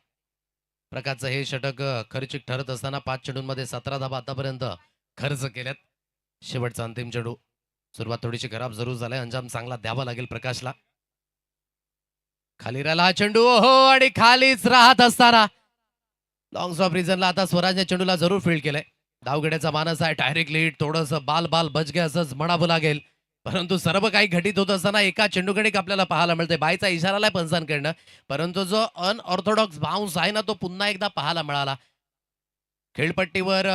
प्रकारचं हे षटक खर्चिक ठरत असताना 5 चेंडूंमध्ये 17 धाबा आतापर्यंत खर्च केल्यात. शेवटचा अंतिम चेंडू. सुरुवात थोडीशी खराब जरूर झालाय. अंजाम चांगला द्यावा लागेल प्रकाशला. खाली राहिला हा चेंडू. हो आणि खालीच राहत असताना लॉंग स्टॉप रिझनला आता स्वराजने चेंडूला जरूर फील्ड केलंय. धावगड्याचा मानस आहे डायरेक्ट लीड. थोडंसं बाल बच गया असंच म्हणावं लागेल. परंतु सर्व काही घटित होत असताना एका चेंडूकडे आपल्याला पाहायला मिळते. बायचा इशारा आलाय पंचांकडनं. परंतु जो अनऑर्थोडॉक्स बाउन्स आहे ना तो पुन्हा एकदा पाहायला मिळाला. खेळपट्टीवर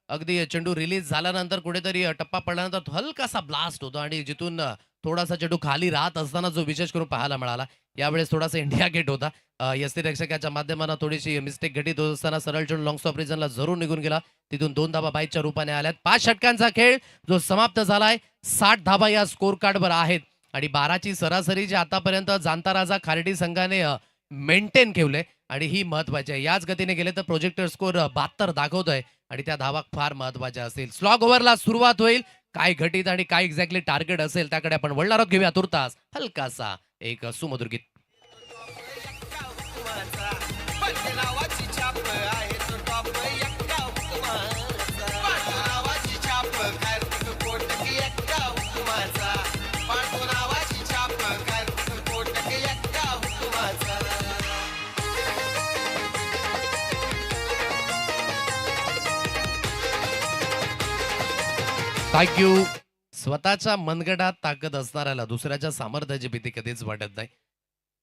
अगदी चेंडू रिलीज झाल्यानंतर कुठेतरी टप्पा पडल्यानंतर हलकासा ब्लास्ट होतो आणि जिथून थोडासा चेंडू खाली राहत असताना जो विशेष करून पाहायला मिळाला. यावेळेस थोडासा इंडिया गेट होता. यष्टिरक्षकाच्या माध्यमानं थोडीशी मिस्टेक घटित होत असताना सरळ चेंडू लॉंग स्टॉप रिजनला जरूर निघून गेला. तिथून 2 धाबा बाईच्या रूपाने आल्यात. 5 षटकांचा खेळ जो समाप्त झालाय. 60 धाबा या स्कोर कार्डवर आहेत आणि 12ची सरासरी जी आतापर्यंत जांताराजा खारडी संघाने मेंटेन ठेवले आणि ही महत्वाची आहे. याच गतीने गेले तर प्रोजेक्टर स्कोर 72 दाखवतोय आणि त्या धावा फार महत्वाच्या असतील. स्लॉग ओव्हरला सुरुवात होईल. काय घटित आणि काय एक्झॅक्टली टार्गेट असेल त्याकडे आपण वळणार आहोत. घेऊया तुर्तास हलकासा एक सुमधुर गीत. थँक्यू. स्वतःच्या मनगटात ताकद असणाऱ्याला दुसऱ्याच्या सामर्थ्याची भीती कधीच वाटत नाही.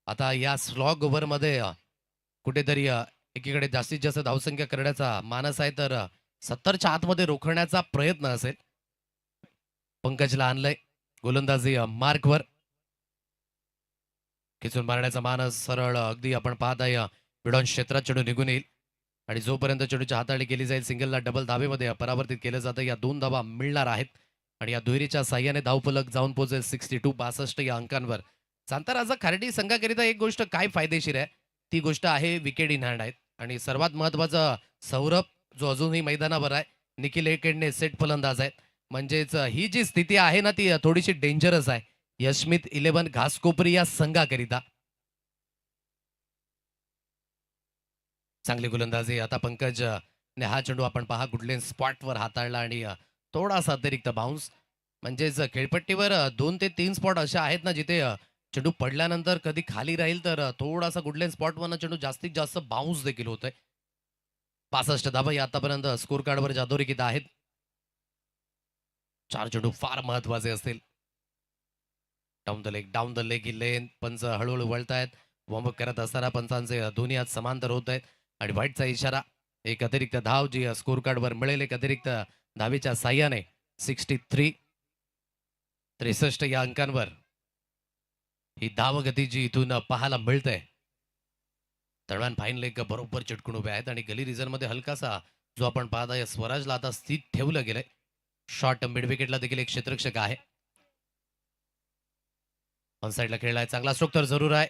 आता या स्लॉग ओव्हरमध्ये कुठेतरी एकीकडे जास्तीत जास्त धावसंख्या करण्याचा मानस आहे तर 70च्या आतमध्ये रोखण्याचा प्रयत्न असेल. पंकजला आणलंय गोलंदाजी मार्कवर. खिचून मारण्याचा मानस सरळ अगदी आपण पाहत आहे विडॉन क्षेत्रात चेंडू निघून येईल आणि जोपर्यंत चेंडूची हाताळणी केली जाईल सिंगलला डबल धावेमध्ये परावर्तित केलं जातं. या 2 धावा मिळणार आहेत आणि या दुहेरीच्या साह्याने धावफलक जाऊन पोहोचेल 62-62 या अंकांवर. जांताराजा खारडी संघाकरिता एक गोष्ट काय फायदेशीर आहे ती गोष्ट आहे विकेट इन हँड आहेत आणि सर्वात महत्वाचं सौरभ जो अजूनही मैदानावर आहे. निखिल एकेडने सेट फलंदाज आहेत. म्हणजेच ही जी स्थिती आहे ना ती थोडीशी डेंजरस आहे यशमित 11 घासकोपरी या संघाकरिता. चांगली गोलंदाजी. आता पंकज ने हा चेंडू आपण पहा गुडलेन स्पॉटवर हाताळला आणि थोडासा अतिरिक्त बाउन्स. म्हणजेच खेळपट्टीवर 2 ते 3 स्पॉट असे आहेत ना जिथे चेंडू पडल्यानंतर कधी खाली राहील तर थोडासा गुडलेन स्पॉटवरनं चेंडू जास्तीत जास्त बाउन्स देखील होतोय. 65 धाबा या आतापर्यंत स्कोर कार्डवर जादोरीकीत आहेत. 4 चेंडू फार महत्वाचे असतील. डाऊन द लेग ही लेन. पंच हळूहळू वळतायत. वॉर्मअप करत असताना पंचांचे दोन्ही हात समांतर होत आहेत आणि व्हाईटचा इशारा. एक अतिरिक्त धाव जी स्कोर कार्डवर मिळेल एक अतिरिक्त धावेच्या साह्याने 63 या अंकांवर ही धावगती जी इथून पाहायला मिळते. दरम्यान फाईन लेग बरोबर चिटकून उभे आहेत आणि गली रिझन मध्ये हलकासा जो आपण पाहत आहे स्वराजला आता स्थित ठेवलं गेलंय. शॉर्ट मिड विकेटला देखील एक क्षेत्ररक्षक आहे. ऑन साईडला खेळलाय. चांगला स्ट्रोक तर जरूर आहे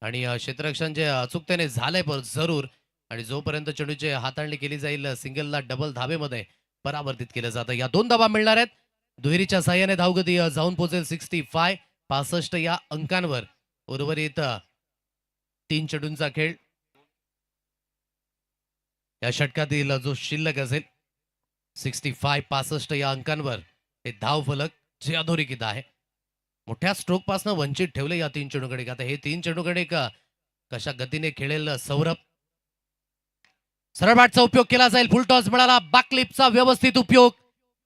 आणि क्षेत्ररक्षण जे अचूकतेने झालंय पण जरूर आणि जोपर्यंत चेंडूची हाताळणी केली जाईल सिंगलला डबल धावेमध्ये परावर्तित केलं जातं. या 2 धावा मिळणार आहेत. दुहेरीच्या साह्याने धावगती जाऊन पोहोचेल 65 या अंकांवर. उर्वरित 3 चेंडूंचा खेळ या षटकातील जो शिल्लक असेल 65 या अंकांवर हे धाव फलक जे अधोरेखित आहे. मोठ्या स्ट्रोक पासून वंचित ठेवले या 3 चेंडूकडे. आता हे 3 चेंडूकडे कशा गतीने खेळेल सौरभ. सरळ बॅटचा उपयोग केला जाईल. फुल टॉस मिळाला. बॅकलिपचा व्यवस्थित उपयोग.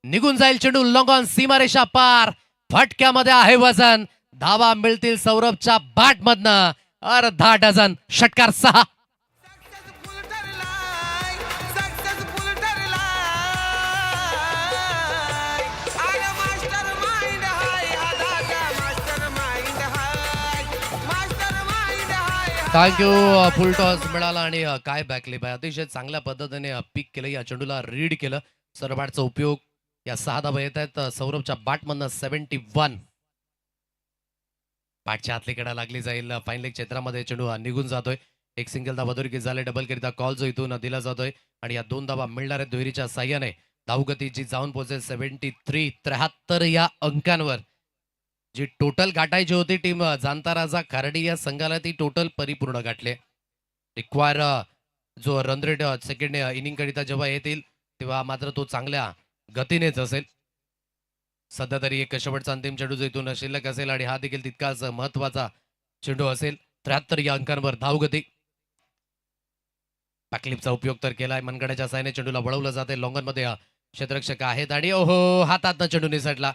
निघून जाईल चेंडू लॉंग ऑन सीमारेषा पार. फटक्यामध्ये आहे वजन. धावा मिळतील सौरभच्या बॅट मधनं. अर्धा डझन. षटकार 6. थँक्यू. फुल टॉस मिळाला आणि काय बॅकलिप आहे. अतिशय चांगल्या पद्धतीने पिक केलं. या चेंडूला रीड केलं. सरबॅटचा उपयोग. या 6 धावा येत आहेत सौरभच्या बॅटमधनं. 71. बॅटच्या आतलीकडे लागली जाईल. फाईन लेग क्षेत्रामध्ये चेंडू निघून जातोय. एक सिंगल धावा अधोरेखित झाले. डबल करिता कॉल जो इथून दिला जातोय आणि या 2 धावा मिळणार आहेत दुहेरीच्या साह्याने. धावगती जी जाऊन पोहोचेल 73. 73 या अंकांवर. जी टोटल गाठायची होती टीम जाणता राजा खार्डी या संघाला ती टोटल परिपूर्ण गाठले. रिक्वायर जो रन रेट सेकंड इनिंग करिता जेव्हा येतील तेव्हा मात्र तो चांगल्या गतीनेच असेल. सध्या तरी एक शेवटचा अंतिम चेंडू जो इथून शिल्लक असेल आणि हा देखील तितकाच महत्वाचा चेंडू असेल. 73 या अंकांवर धावगती. बॅकलिपचा उपयोग तर केलाय. मनगड्याच्या साहाय्याने चेंडूला वळवलं जाते. लॉंगन मध्ये क्षेत्ररक्षक आहेत आणि ओहो हातातनं चेंडू निसटला.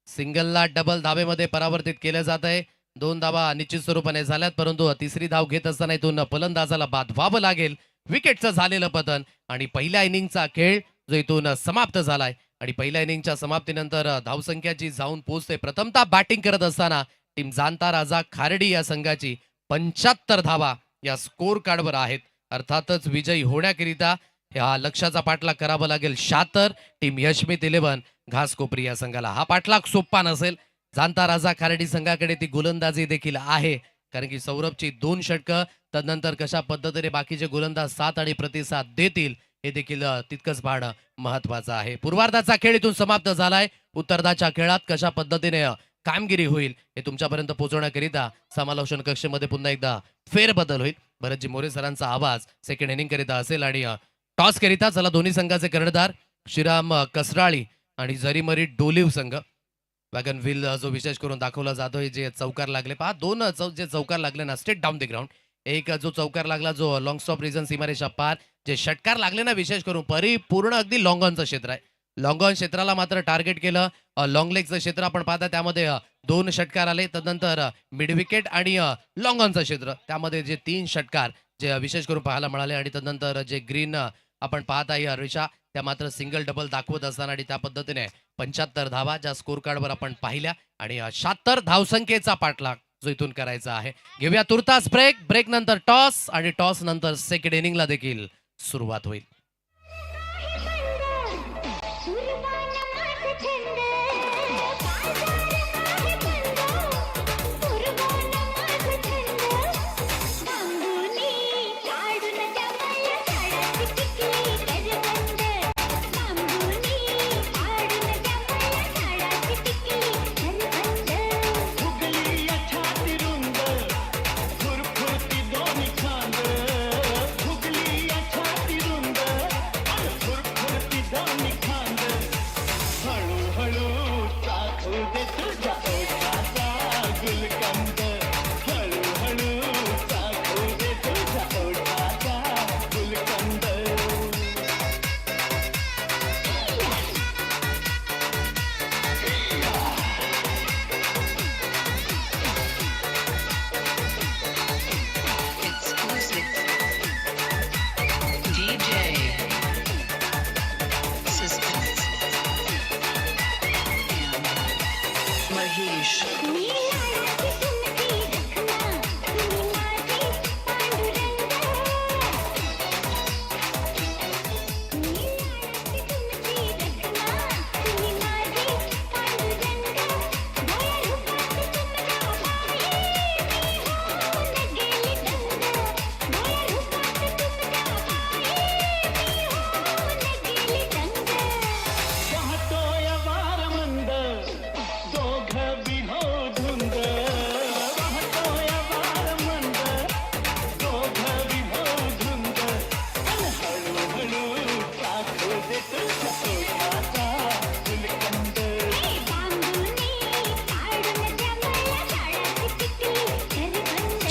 सिंगलला डबल धावेमध्ये परावर्तित केलं जात आहे. 2 धावा निश्चित स्वरूपाने झाल्यात परंतु तिसरी धाव घेत असताना इथून फलंदाजाला बाद व्हावं लागेल. विकेटचं झालेलं पतन आणि पहिल्या इनिंगचा खेळ जो इथून समाप्त झालाय आणि पहिल्या इनिंगच्या समाप्तीनंतर धावसंख्या जी जाऊन पोहोचते. प्रथमतः बॅटिंग करत असताना टीम जाणता राजा खार्डी या संघाची 75 धावा या स्कोर कार्डवर आहेत. अर्थातच विजयी होण्याकरिता ह्या लक्ष्याचा पाठलाग करावा लागेल. 76 टीम यशमित 11 घासकोपरी या संघाला. हा पाठलाग सोपा नसेल. जाणता राजा खार्डी संघाकडे ती गोलंदाजी देखील आहे कारण की सौरभची 2 षटकं तदनंतर कशा पद्धतीने बाकीचे गोलंदाज साथ आणि प्रतिसाद देतील हे देखील तितकंच पाहणं महत्वाचं आहे. पूर्वार्धाचा खेळ इथून समाप्त झालाय. उत्तरार्धाच्या खेळात कशा पद्धतीने कामगिरी होईल हे तुमच्यापर्यंत पोहोचवण्याकरिता समालोचन कक्षेमध्ये पुन्हा एकदा फेरबदल होईल. भरतजी मोरे सरांचा आवाज सेकंड इनिंग करिता असेल आणि टॉस करिता चला दोन्ही संघाचे कर्णधार श्रीराम कसराळी आणि जरीमरी डोलिव संघ. वॅगन व्हील जो विशेष करून दाखवला जातोय जे चौकार लागले पहा. 2 जे चौकार लागले ना स्ट्रेट डाऊन द ग्राउंड. एक जो चौकार लागला जो लॉंग स्टॉप रिजन सीमारेषा पार. जे षटकार लागले ना विशेष करून परिपूर्ण अगदी लॉंग ऑनचं क्षेत्र आहे. लॉंग ऑन क्षेत्राला मात्र टार्गेट केलं. लॉंग लेगचं क्षेत्र आपण पाहता त्यामध्ये 2 षटकार आले. तदनंतर मिड विकेट आणि लॉंग ऑनचं क्षेत्र त्यामध्ये जे 3 षटकार जे विशेष करून पाहायला मिळाले आणि तदनंतर जे ग्रीन आपण पाहता या रेषा त्या मात्र सिंगल डबल दाखवत असताना आणि त्या पद्धतीने 75 धावा ज्या स्कोर कार्डवर आपण पाहिल्या आणि 76 धावसंख्येचा पाठलाग जो इथून करायचा आहे. घेऊया तुर्तास ब्रेक नंतर टॉस आणि टॉस नंतर सेकंड इनिंगला देखील सुरुवात होईल.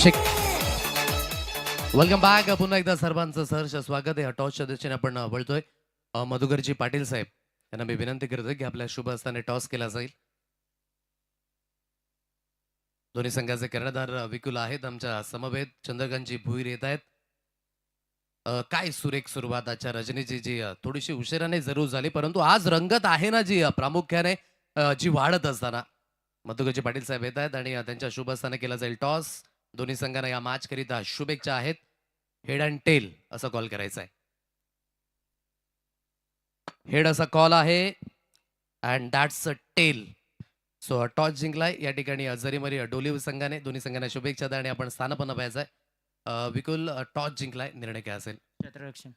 अभिषेक. Welcome back. पुन्हा एकदा सर्वांचं सहर्ष स्वागत आहे. टॉसच्या दिशेने आपण वळतोय. मधुकरजी पाटील साहेब यांना मी विनंती करतोय की आपल्या शुभ हस्ताने टॉस केला जाईल. दोन्ही संघाचे कर्णधार विकुल आहेत आमच्या समवेत. चंद्रकांतजी भुईर येत आहेत. काय सुरेख सुरुवात आजच्या रजनीची, जी थोडीशी उशिराने जरूर झाली, परंतु आज रंगत आहे ना जी प्रामुख्याने जी वाढत असताना. मधुकरजी पाटील साहेब येत आहेत आणि त्यांच्या शुभ हस्ताने केला जाईल टॉस. दोन्ही संघांना या मॅच करिता शुभेच्छा आहेत. हेड अँड टेल असा कॉल करायचा आहे. हेड असा कॉल आहे and that's a tail. So toss जिंकलाय या ठिकाणी जरीमरी डोलीव संघाने. दोन्ही संघांना शुभेच्छा द्या आणि आपण स्थानपन्न पाहायचं आहे. विकुल, टॉस जिंकलाय, निर्णय काय असेल? क्षेत्ररक्षण.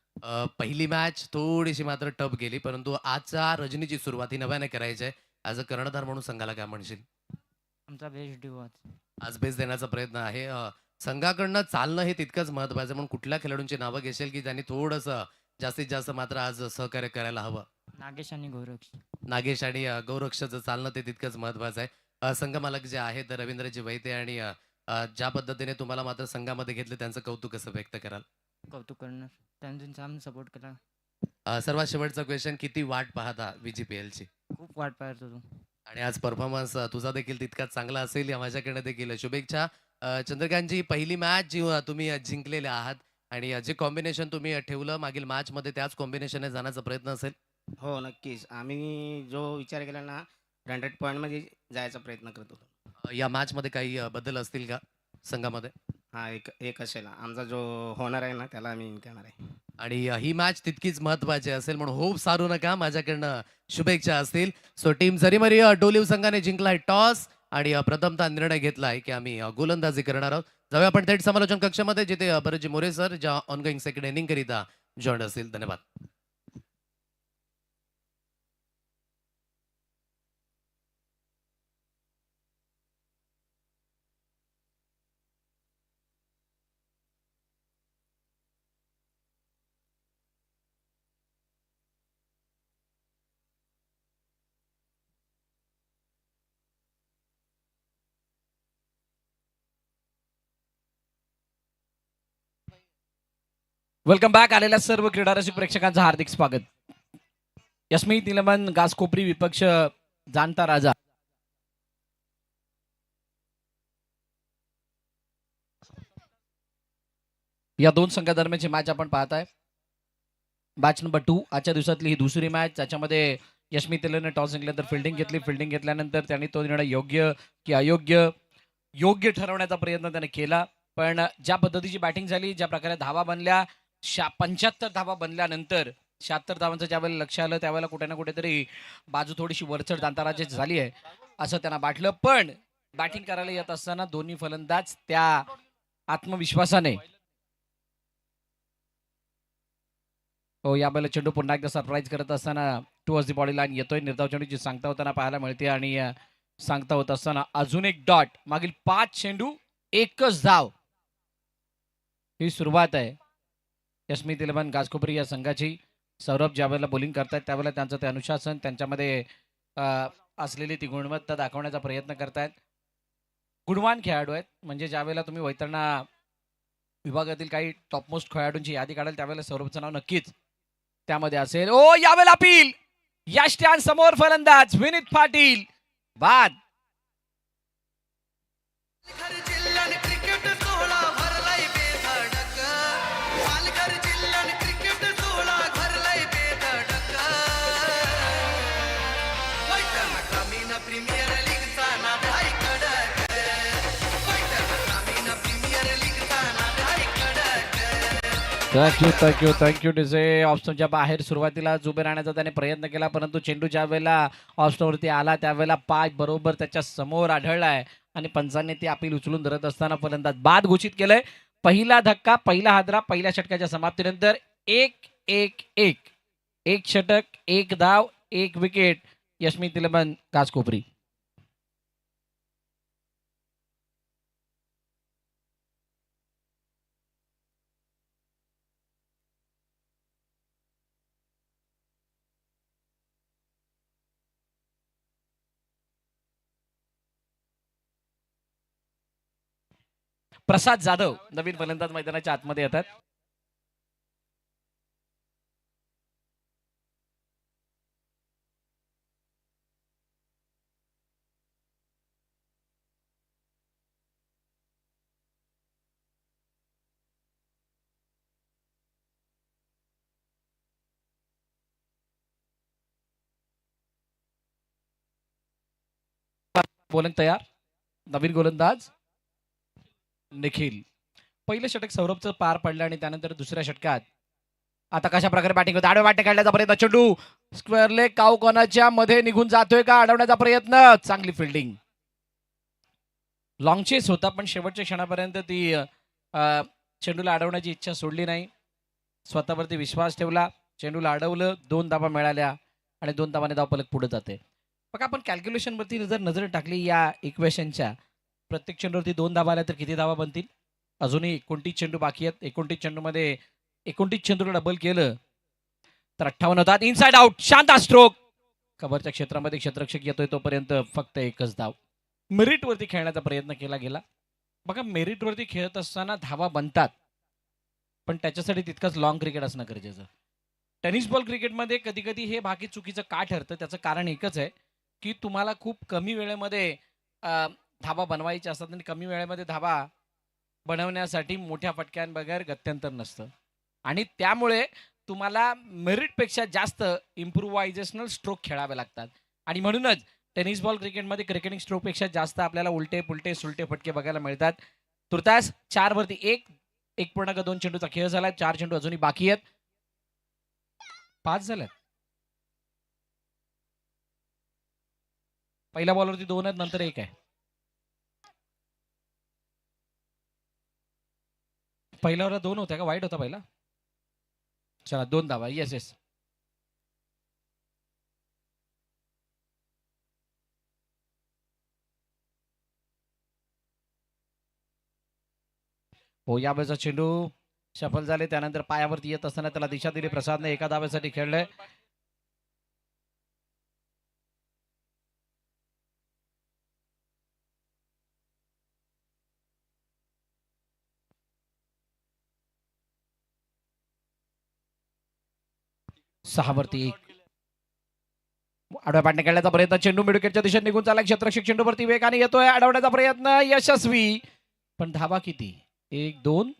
पहिली मॅच थोडीशी मात्र टफ गेली, परंतु आजच्या रजनीची सुरुवात ही नव्याने करायची आहे. ॲज अ कर्णधार म्हणून संघाला काय म्हणशील? आमचा बेस्ट देऊ आज बेस देण्याचा प्रयत्न आहे. संघाकडनं चालणं हे तितकंच महत्वाचं, म्हणून कुठल्या खेळाडूंची नावं घेशील की त्यांनी थोडंसं जास्तीत जास्त मात्र आज सहकार्य करायला हवं? नागेश आणि गौरक्ष. नागेश आणि गौरक्षाचं चालणं ते तितकंच महत्वाचं आहे. संघमालक जे आहेत रवींद्रजी वैते आणि ज्या पद्धतीने तुम्हाला मात्र संघामध्ये घेतलं त्यांचं कौतुक कसं व्यक्त कराल? कौतुक करणार, त्यांनी छान सपोर्ट केला. सर्वात शेवटचा क्वेश्चन, किती वाट पाहता VGPLची? खूप वाट पाहत होतो. आणि आज परफॉर्मन्स तुझा देखील तितकाच चांगला असेल या माझ्याकडनं देखील शुभेच्छा. चंद्रकांतजी, पहिली मॅच जी तुम्ही जिंकलेले आहात आणि जे कॉम्बिनेशन तुम्ही ठेवलं मागील मॅचमध्ये त्याच कॉम्बिनेशनने जाण्याचा प्रयत्न असेल? हो, नक्कीच. आम्ही जो विचार केला ना, 100 पॉईंटमध्ये जायचा प्रयत्न करत होतो. या मॅचमध्ये काही बदल असतील का संघामध्ये? हा, एक असेल. आमचा जो होणार आहे ना, त्याला आम्ही विकणार आहे. आणि ही मॅच तितकीच महत्वाची असेल, म्हणून होप सारू नका. माझ्याकडनं शुभेच्छा असतील. सो टीम जरीमरी डोलीव संघाने जिंकलाय टॉस आणि प्रथमतः निर्णय घेतलाय की आम्ही गोलंदाजी करणार आहोत. जाऊया आपण थेट समालोचन कक्षामध्ये, जिथे बरेचजी मोरे सर ज्या ऑनगोईंग सेकंड इनिंग करिता जॉईन असतील. धन्यवाद. Welcome back. आलेल्या सर्व क्रीडारसिक प्रेक्षकांचं हार्दिक स्वागत. यस्मी तिलमन घासकोपरी विपक्ष जाणता राजा. या दोन संघादरम्यानची मॅच आपण पाहताय. मॅच नंबर 2 आजच्या दिवसातली ही दुसरी मॅच, ज्याच्यामध्ये यशमी तिलने टॉस जिंकल्यानंतर फिल्डिंग घेतली. फिल्डिंग घेतल्यानंतर त्यांनी तो निर्णय योग्य की योग्य ठरवण्याचा प्रयत्न त्याने केला. पण ज्या पद्धतीची बॅटिंग झाली, ज्या प्रकारे धावा बनल्या, 75 धावा बनल्यानंतर 76 धावांचं ज्यावेळेला लक्ष आलं, त्यावेळेला कुठे ना कुठेतरी बाजू थोडीशी वरचढ दांताराची झाली आहे असं त्यांना वाटलं. पण बॅटिंग करायला येत असताना दोन्ही फलंदाज त्या आत्मविश्वासाने, हो, यावेळेला चेंडू पुन्हा एकदा सरप्राईज करत असताना टुवर्ड्स दी बॉडी लाईन येतोय. निर्धाव चेंडूची सांगता होताना पाहायला मिळते आणि सांगता होत असताना अजून एक डॉट. मागील 5 चेंडू 1च धाव, ही सुरुवात आहे यशमी तिलमन घासकोपरी या संघाची. सौरभ ज्यावेळेला बॉलिंग करतायत त्यावेळेला त्यांचं ते अनुशासन, त्यांच्यामध्ये असलेली ती गुणवत्ता दाखवण्याचा प्रयत्न करतायत. गुणवान खेळाडू आहेत. म्हणजे ज्यावेळेला तुम्ही वैतरणा विभागातील काही टॉपमोस्ट खेळाडूंची यादी काढाल त्यावेळेला सौरभचं नाव नक्कीच त्यामध्ये असेल. ओ, यावेळेला अपील, या स्टँड समोर फलंदाज विनीत पाटील बाद. Thank you DJ. ऑप्शनच्या बाहेर सुरुवातीला उभे राहण्याचा त्याने प्रयत्न केला, परंतु चेंडू ज्या वेळेला ऑप्शनवरती आला त्यावेळेला पाय बरोबर त्याच्या समोर आढळलाय आणि पंचांनी ती अपील उचलून धरत असताना फलंदाज बाद घोषित केलंय. पहिला धक्का, पहिला हादरा, पहिल्या षटकाच्या समाप्तीनंतर 1-1-1. 1 षटक, 1 धाव, 1 विकेट यशमी तिलमन घासकोपरी. प्रसाद जाधव नवीन फलंदाज मैदानाच्या आतमध्ये येतात. बोलंग तयार. नवीन गोलंदाज निखिल. पहिलं षटक सौरभचं पार पडलं आणि त्यानंतर दुसऱ्या षटकात आता कशा प्रकारे बॅटिंग होते. आडव्या वाटे काढण्याचा प्रयत्न, चेंडू स्क्वेअर लेग काऊ कोणाच्या मध्ये निघून जातोय का, अडवण्याचा प्रयत्न, चांगली फिल्डिंग. लॉंग चेस होता पण शेवटच्या क्षणापर्यंत ती चेंडूला अडवण्याची इच्छा सोडली नाही. स्वतःवरती विश्वास ठेवला, चेंडूला अडवलं, 2 धावा मिळाल्या आणि 2 धावाने धावफलक पुढे जाते. बघा आपण कॅल्क्युलेशनवरती जर नजर टाकली या इक्वेशनच्या, प्रत्येक चेंडूवरती 2 धावा आल्या तर किती धावा बनतील. अजूनही 29 चेंडू बाकी आहेत. 29 चेंडूमध्ये 29 चेंडूला डबल केलं तर 58 होतात. इनसाइड आउट, शांत स्ट्रोक. कव्हरच्या क्षेत्रामध्ये क्षेत्ररक्षक येतोय तोपर्यंत फक्त एकच धाव. मेरिटवरती खेळण्याचा प्रयत्न केला गेला. बघा मेरिटवरती खेळत असताना धावा बनतात पण त्याच्यासाठी तितकंच लॉंग क्रिकेट असणं गरजेचं. टेनिस बॉल क्रिकेटमध्ये कधी कधी हे बाकी चुकीचं का ठरतं, त्याचं कारण एकच आहे की तुम्हाला खूप कमी वेळेमध्ये धावा बनवायच्या असतात आणि कमी वेळेमध्ये धावा बनवण्यासाठी मोठ्या फटक्यांबगैर गत्यंतर नसतं आणि त्यामुळे तुम्हाला मेरिटपेक्षा जास्त इम्प्रुव्हायझेशनल स्ट्रोक खेळावे लागतात आणि म्हणूनच टेनिस बॉल क्रिकेटमध्ये क्रिकेटिंग स्ट्रोकपेक्षा जास्त आपल्याला उलटे पुलटे सुलटे फटके बघायला मिळतात. तुर्तास 4 वरती 1.2 चेंडूचा खेळ झाला. 4 चेंडू अजूनही बाकी आहेत. 5 झाल्यात. पहिल्या बॉलवरती 2 आहेत, नंतर 1 आहे. पहिल्यावर 2 होत्या का, वाईट होता पहिला. चला 2 धावा. Yes yes. हो, या वेळेचा चेंडू सफल झाले. त्यानंतर पायावरती येत असताना त्याला दिशा दिली प्रसादने. एका धावेसाठी खेळलंय. सहा वरती 1. आडव्या पाटणे खेळण्याचा प्रयत्न, चेंडू मिडविकेटच्या दिशेने निघून चालला. क्षेत्ररक्षक चेंडूवरती वेगाने येतोय, अडवण्याचा प्रयत्न यशस्वी. पण धावा किती, 1 2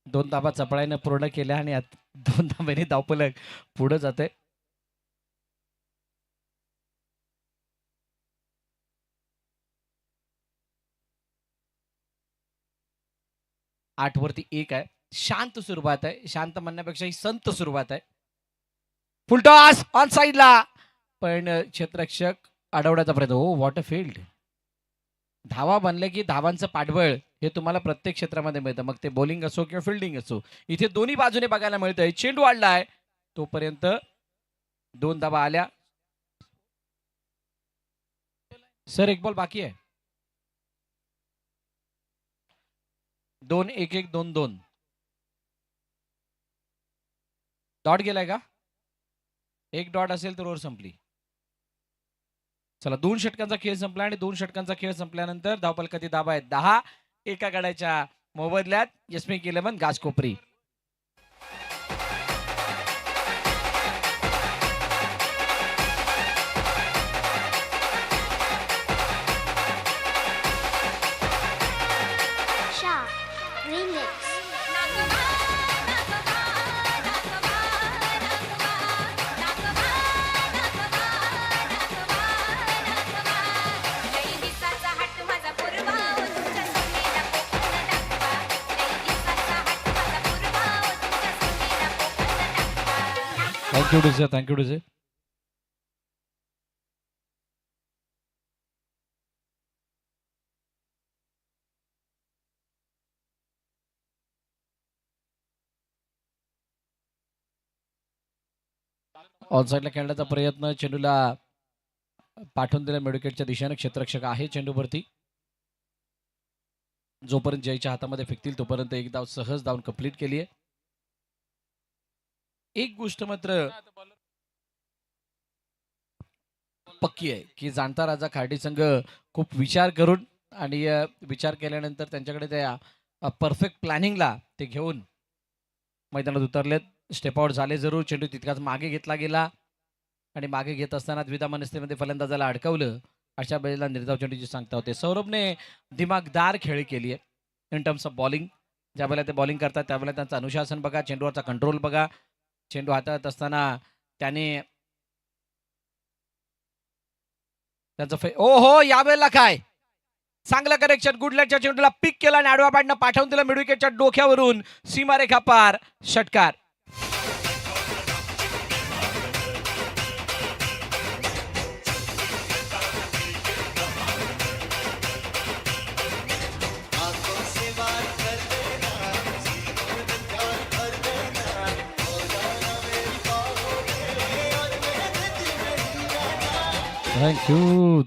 2 धावा चपळाईनं पूर्ण केल्या आणि 2 धाव्याने धावफलक पुढे जाते. आठ वरती 1 आहे. शांत सुरुवात आहे. शांत म्हणण्यापेक्षा ही संत सुरुवात आहे. फुलटॉस ऑन साइडला, पण क्षेत्ररक्षक अडवण्याचा प्रयत्न. हो, व्हॉट अ फील्ड. धावा बनले की धावांचं पाठबळ हे तुम्हाला प्रत्येक क्षेत्रामध्ये मिळतं, मग ते बॉलिंग असो किंवा फिल्डिंग असो. इथे दोन्ही बाजूने बघायला मिळतंय. चेंडू वाढलाय तोपर्यंत 2 धावा आल्या. सर 1 बॉल बाकी आहे. 2 1 1 2 2. डॉट गेलाय का, 1 डॉट असेल तर ओव्हर संपली. चला 2 षटकांचा खेळ संपला आणि 2 षटकांचा खेळ संपल्यानंतर धावफलकाची धावा आहेत 10. एका गड्याच्या मोबदल्यात यस्मिक 11 गाजकोपरी. Thank you DJ, thank you DJ. ऑनसाइडला खेळण्याचा प्रयत्न, चेंडूला पाठवून दिला मिडविकेटच्या दिशेने. क्षेत्ररक्षक आहे चेंडूवरती. जोपर्यंत जयच्या हातामध्ये फेकतील तोपर्यंत 1 धाव सहज धावून कंप्लीट केली आहे. एक गोष्ट मात्र पक्की आहे की जाणता राजा खार्डी संघ खूप विचार करून आणि विचार केल्यानंतर त्यांच्याकडे त्या परफेक्ट प्लॅनिंगला ते घेऊन मैदानात उतरलेत. स्टेप आउट झाले जरूर. चेंडू तितकाच मागे घेतला गेला आणि मागे घेत असताना द्विधा मनस्थितीमध्ये फलंदाजाला अडकवलं. अशा वेळेला निर्धाव चेंडूची सांगता होते. सौरभने दिमागदार खेळी केली आहे इन टर्म्स ऑफ बॉलिंग. ज्या वेळेला ते बॉलिंग करतात त्यावेळेला त्यांचं अनुशासन बघा, चेंडूवरचा कंट्रोल बघा. चेंडू हाताळत असताना त्याने त्यांचं ओहो यावेळेला काय चांगलं करेक्शन. गुडलॅटच्या चेंडूला पिक केला आणि आडवा पाडणं पाठवून दिलं मिडविकेटच्या डोक्यावरून. सीमारेखा पार षटकार.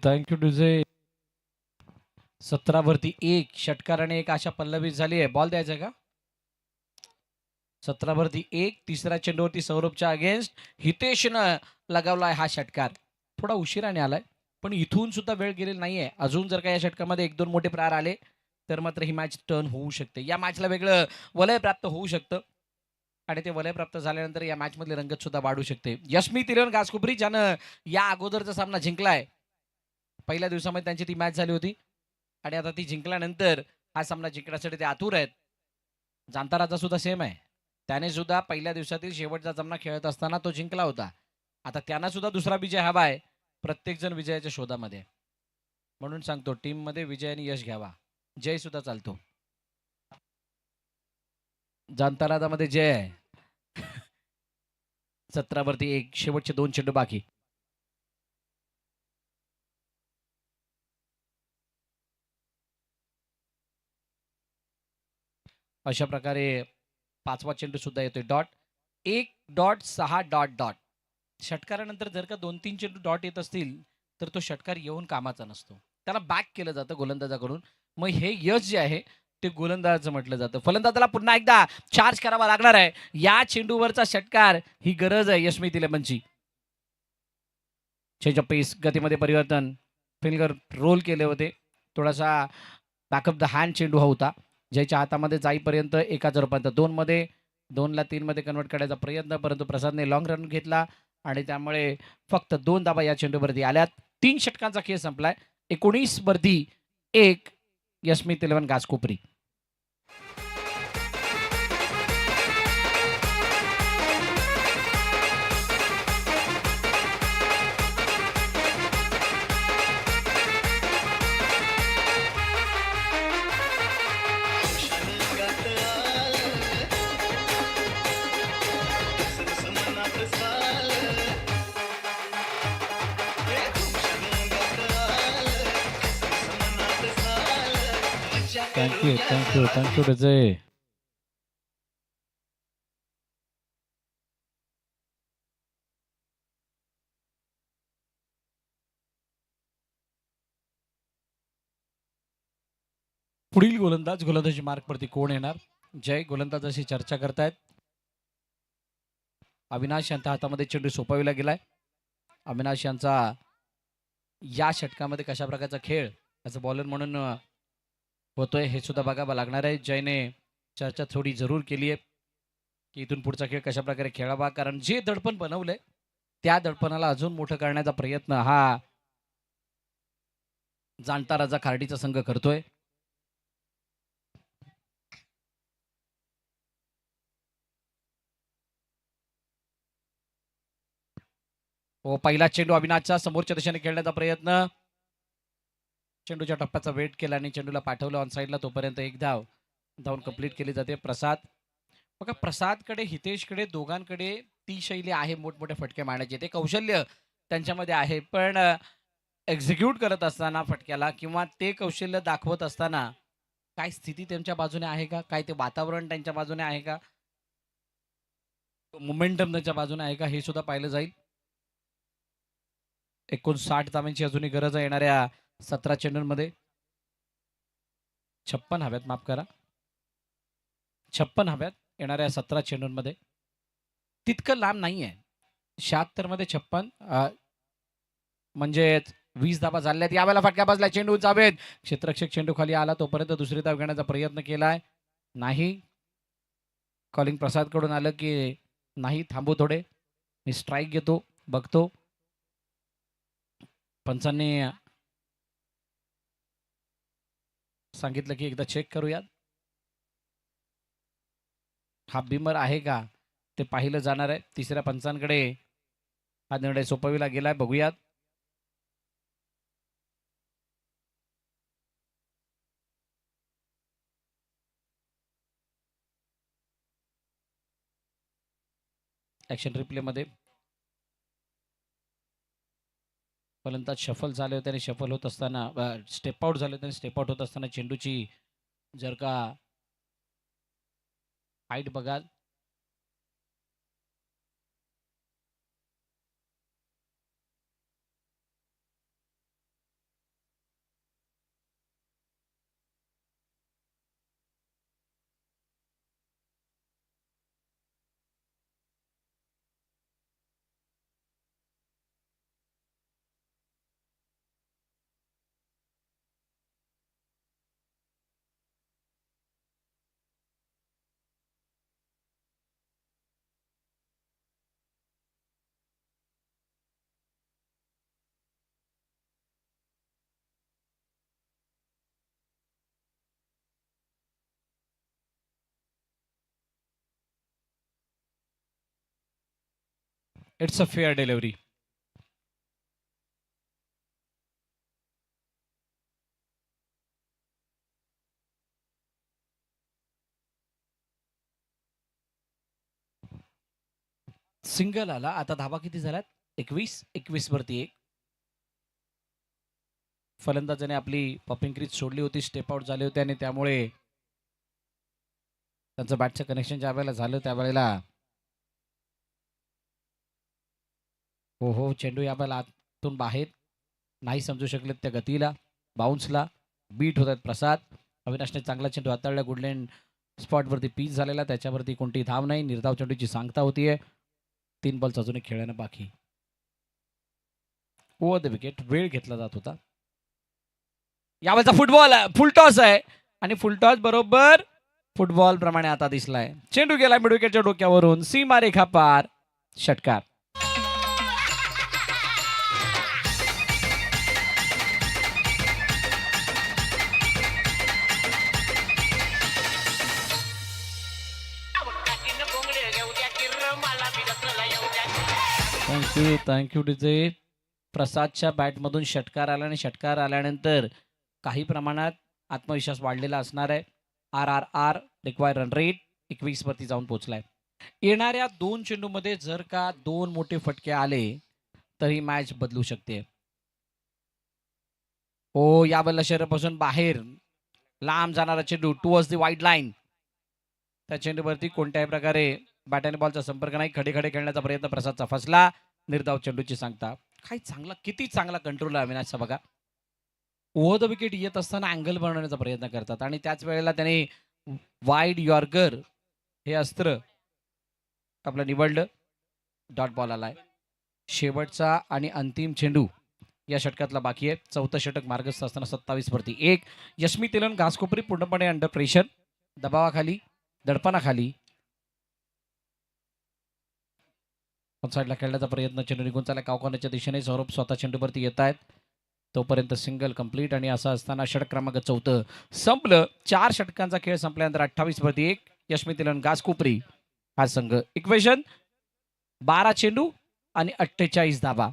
थँक्यू डुझे. 17 वरती 1 षटकाराने एक आशा पल्लवित झाली आहे. बॉल द्यायचा का? 17 वरती 1 तिसऱ्या चेंडूवरती सौरभच्या अगेन्स्ट हितेशनं लगावलाय हा षटकार. थोडा उशिराने आलाय पण इथून सुद्धा वेळ गेलेली नाहीये. अजून जर का या षटकामध्ये 1-2 मोठे प्रहार आले तर मात्र ही मॅच टर्न होऊ शकते. या मॅचला वेगळं वलय प्राप्त होऊ शकतं आणि ते वलय प्राप्त झाल्यानंतर या मॅच मधली रंगत सुद्धा वाढू शकते. यशमी तिलेवन घासकोपरी ज्यानं या अगोदरचा सामना जिंकलाय. पहिल्या दिवसामध्ये त्यांची ती मॅच झाली होती आणि आता ती जिंकल्यानंतर हा सामना जिंकण्यासाठी ते आतुर आहेत. जांताराचा सुद्धा सेम आहे. त्याने सुद्धा पहिल्या दिवसातील शेवटचा सामना खेळत असताना तो जिंकला होता. आता त्यांना सुद्धा दुसरा विजय हवा आहे. प्रत्येक जण विजयाच्या शोधामध्ये. म्हणून सांगतो टीम मध्ये विजय आणि यश घ्यावा. जय सुद्धा चालतो. जांतारामध्ये जय आहे. 17 वरती 1 शेवटचे 2 चेंडू बाकी. अशा प्रकारे 5वा चेंडू सुद्धा येतोय. डॉट 1.6. षटकारानंतर जर का 2-3 चेंडू डॉट येत असतील तर तो षटकार येऊन कामाचा नसतो. त्याला बॅक केलं जातं गोलंदाजाकडून. मग हे यश जे आहे ते गोलंदाजाचं म्हटलं जातं. फलंदाजाला पुन्हा एकदा चार्ज करावा लागणार आहे. या चेंडूवरचा षटकार ही गरज आहे यशमी तिलेमनची. चेंज ऑफ पेस गतीमध्ये परिवर्तन. फिंगर रोल केले होते. थोडासा बॅकअप द हँड चेंडू हा होता. ज्याच्या हातामध्ये जाईपर्यंत 1 रूपांतर 2 मध्ये 2 ला 3 मध्ये कन्वर्ट करायचा प्रयत्न, परंतु प्रसादने लॉंग रन घेतला आणि त्यामुळे फक्त 2 धावा या चेंडूवरती आल्यात. 3 षटकांचा खेळ संपलाय. 19 वरती 1 यशमी तिलेवन घासकोपरी. थँक्यू रजे. पुढील गोलंदाजी मार्कवरती कोण येणार? जय गोलंदाजाशी चर्चा करतायत. अविनाश यांच्या हातामध्ये चेंडू सोपविला गेलाय. अविनाश यांचा या षटकामध्ये कशा प्रकारचा खेळ त्याचा बॉलर म्हणून होतोय हे सुद्धा बघावं लागणार आहे. जयने चर्चा थोडी जरूर केली आहे की इथून पुढचा खेळ कशा प्रकारे खेळावा. कारण जे दडपण बनवलंय त्या दडपणाला अजून मोठं करण्याचा प्रयत्न हा जाणता राजा खार्डीचा संघ करतोय. हो पहिला चेंडू अविनाशचा समोरच्या दिशेने खेळण्याचा प्रयत्न. चेंडूच्या टप्प्याचा वेट केला आणि चेंडूला पाठवलं ऑन साईडला. तोपर्यंत 1 धाव धावून कंप्लीट केली जाते. प्रसाद बघा प्रसादकडे हितेशकडे दोघांकडे ती शैली आहे मोठमोठे फटके मारण्याची. ते कौशल्य त्यांच्यामध्ये आहे. पण एक्झिक्यूट करत असताना फटक्याला किंवा ते कौशल्य दाखवत असताना काय स्थिती त्यांच्या बाजूने आहे का, काय ते वातावरण त्यांच्या बाजूने आहे का, मोमेंटम त्यांच्या बाजूने आहे का हे सुद्धा पाहिलं जाईल. 59 धावांची अजूनही गरज आहे येणाऱ्या 17 चेंडूंमध्ये. 56 हव्यात, माफ करा 56 हव्यात येणाऱ्या 17 चेंडूंमध्ये. तितकं लांब नाही आहे. 76 मध्ये 56 म्हणजे 20 धाबा झाल्यात. यावेळेला फटका बसला, चेंडू जावेद क्षेत्ररक्षक चेंडू खाली आला तोपर्यंत दुसरी धाव घेण्याचा प्रयत्न केलाय, नाही. कॉलिंग प्रसाद कडून आलं की नाही, थांबू थोडे, मी स्ट्राईक घेतो, बघतो. पंचांनी सांगितलं की एकदा चेक करूयात. हा बिमर आहे का ते पाहिलं जाणार आहे. तिसऱ्या पंचांकडे हा निर्णय सोपविला गेलाय, बघूयात. ऍक्शन रिप्ले मध्ये फलंदाज शफल झाले होते आणि शफल होत असताना स्टेप आउट झाले होते आणि स्टेप आउट होत असताना चेंडूची जर का हाईट बघाल it's a fair delivery. Single आला. आता धावा किती झाल्यात? 21 वरती 1. फलंदाजाने आपली पॉपिंग क्रीज सोडली होती, स्टेप आउट झाले होते आणि त्यामुळे त्यांचं बॅटचं कनेक्शन ज्या वेळेला झालं त्यावेळेला हो चेंडू या वेळेला आतून बाहेर नाही समजू शकले त्या गतीला, बाउन्सला बीट होत आहेत प्रसाद. अविनाशने चांगला चेंडू हाताळला, गुडलँड स्पॉटवरती पीच झालेला, त्याच्यावरती कोणती धाव नाही. निर्धाव चेंडूची सांगता होतीये. 3 बॉल्स अजूनही खेळणं बाकी. ओव्हर द विकेट वेळ घेतला जात होता. यावेळेचा फुटबॉल फुलटॉस आहे आणि फुलटॉस बरोबर फुटबॉल प्रमाणे आता दिसलाय. चेंडू गेला मिड विकेटच्या डोक्यावरून, सीमारेखा पार, षटकार. Thank you DJ. प्रसादच्या बॅटमधून षटकार आला आणि षटकार आल्यानंतर काही प्रमाणात आत्मविश्वास वाढलेला असणार आहे. RRR रिक्वायर रन रेट 21 वरती जाऊन पोहोचलाय. येणाऱ्या 2 चेंडूमध्ये जर का 2 मोठे फटके आले तर ही मॅच बदलू शकते. हो, या बल्ला शरीरापासून बाहेर लांब जाणारा चेंडू टुवर्ड्स द वाईड लाईन. त्या चेंडूवरती कोणत्याही प्रकारे बॅट आणि बॉलचा संपर्क नाही. खडे खडे खेळण्याचा प्रयत्न प्रसादचा फसला. निर्धाव चेंडूची सांगता. काय चांगला, किती चांगला कंट्रोल आहे अविनाशचा बघा. ओव्हर द विकेट येत असताना अँगल बनवण्याचा प्रयत्न करतात आणि त्याच वेळेला त्याने वाईड यॉर्कर हे अस्त्र आपलं निवडलं. डॉट बॉल आलाय. शेवटचा आणि अंतिम चेंडू या षटकातला बाकी आहे. 4थं षटक मार्गस्थ असताना 27 वरती 1. यशमी तेलन घासकोपरी पूर्णपणे अंडर प्रेशर, दबावाखाली, दडपणाखाली. साईडला खेळण्याचा प्रयत्न, चेंडू निघून चालला कावकानाच्या दिशेने. सौरभ स्वतः चेंडूवरती येत आहेत तोपर्यंत सिंगल कंप्लीट आणि असं असताना षटक क्रमांक 4 संपलं. 4 षटकांचा खेळ संपल्यानंतर 28 वरती 1. यशमी तेलन घासकोपरी हा संघ इक्वेशन 12 चेंडू आणि 48 धाबा.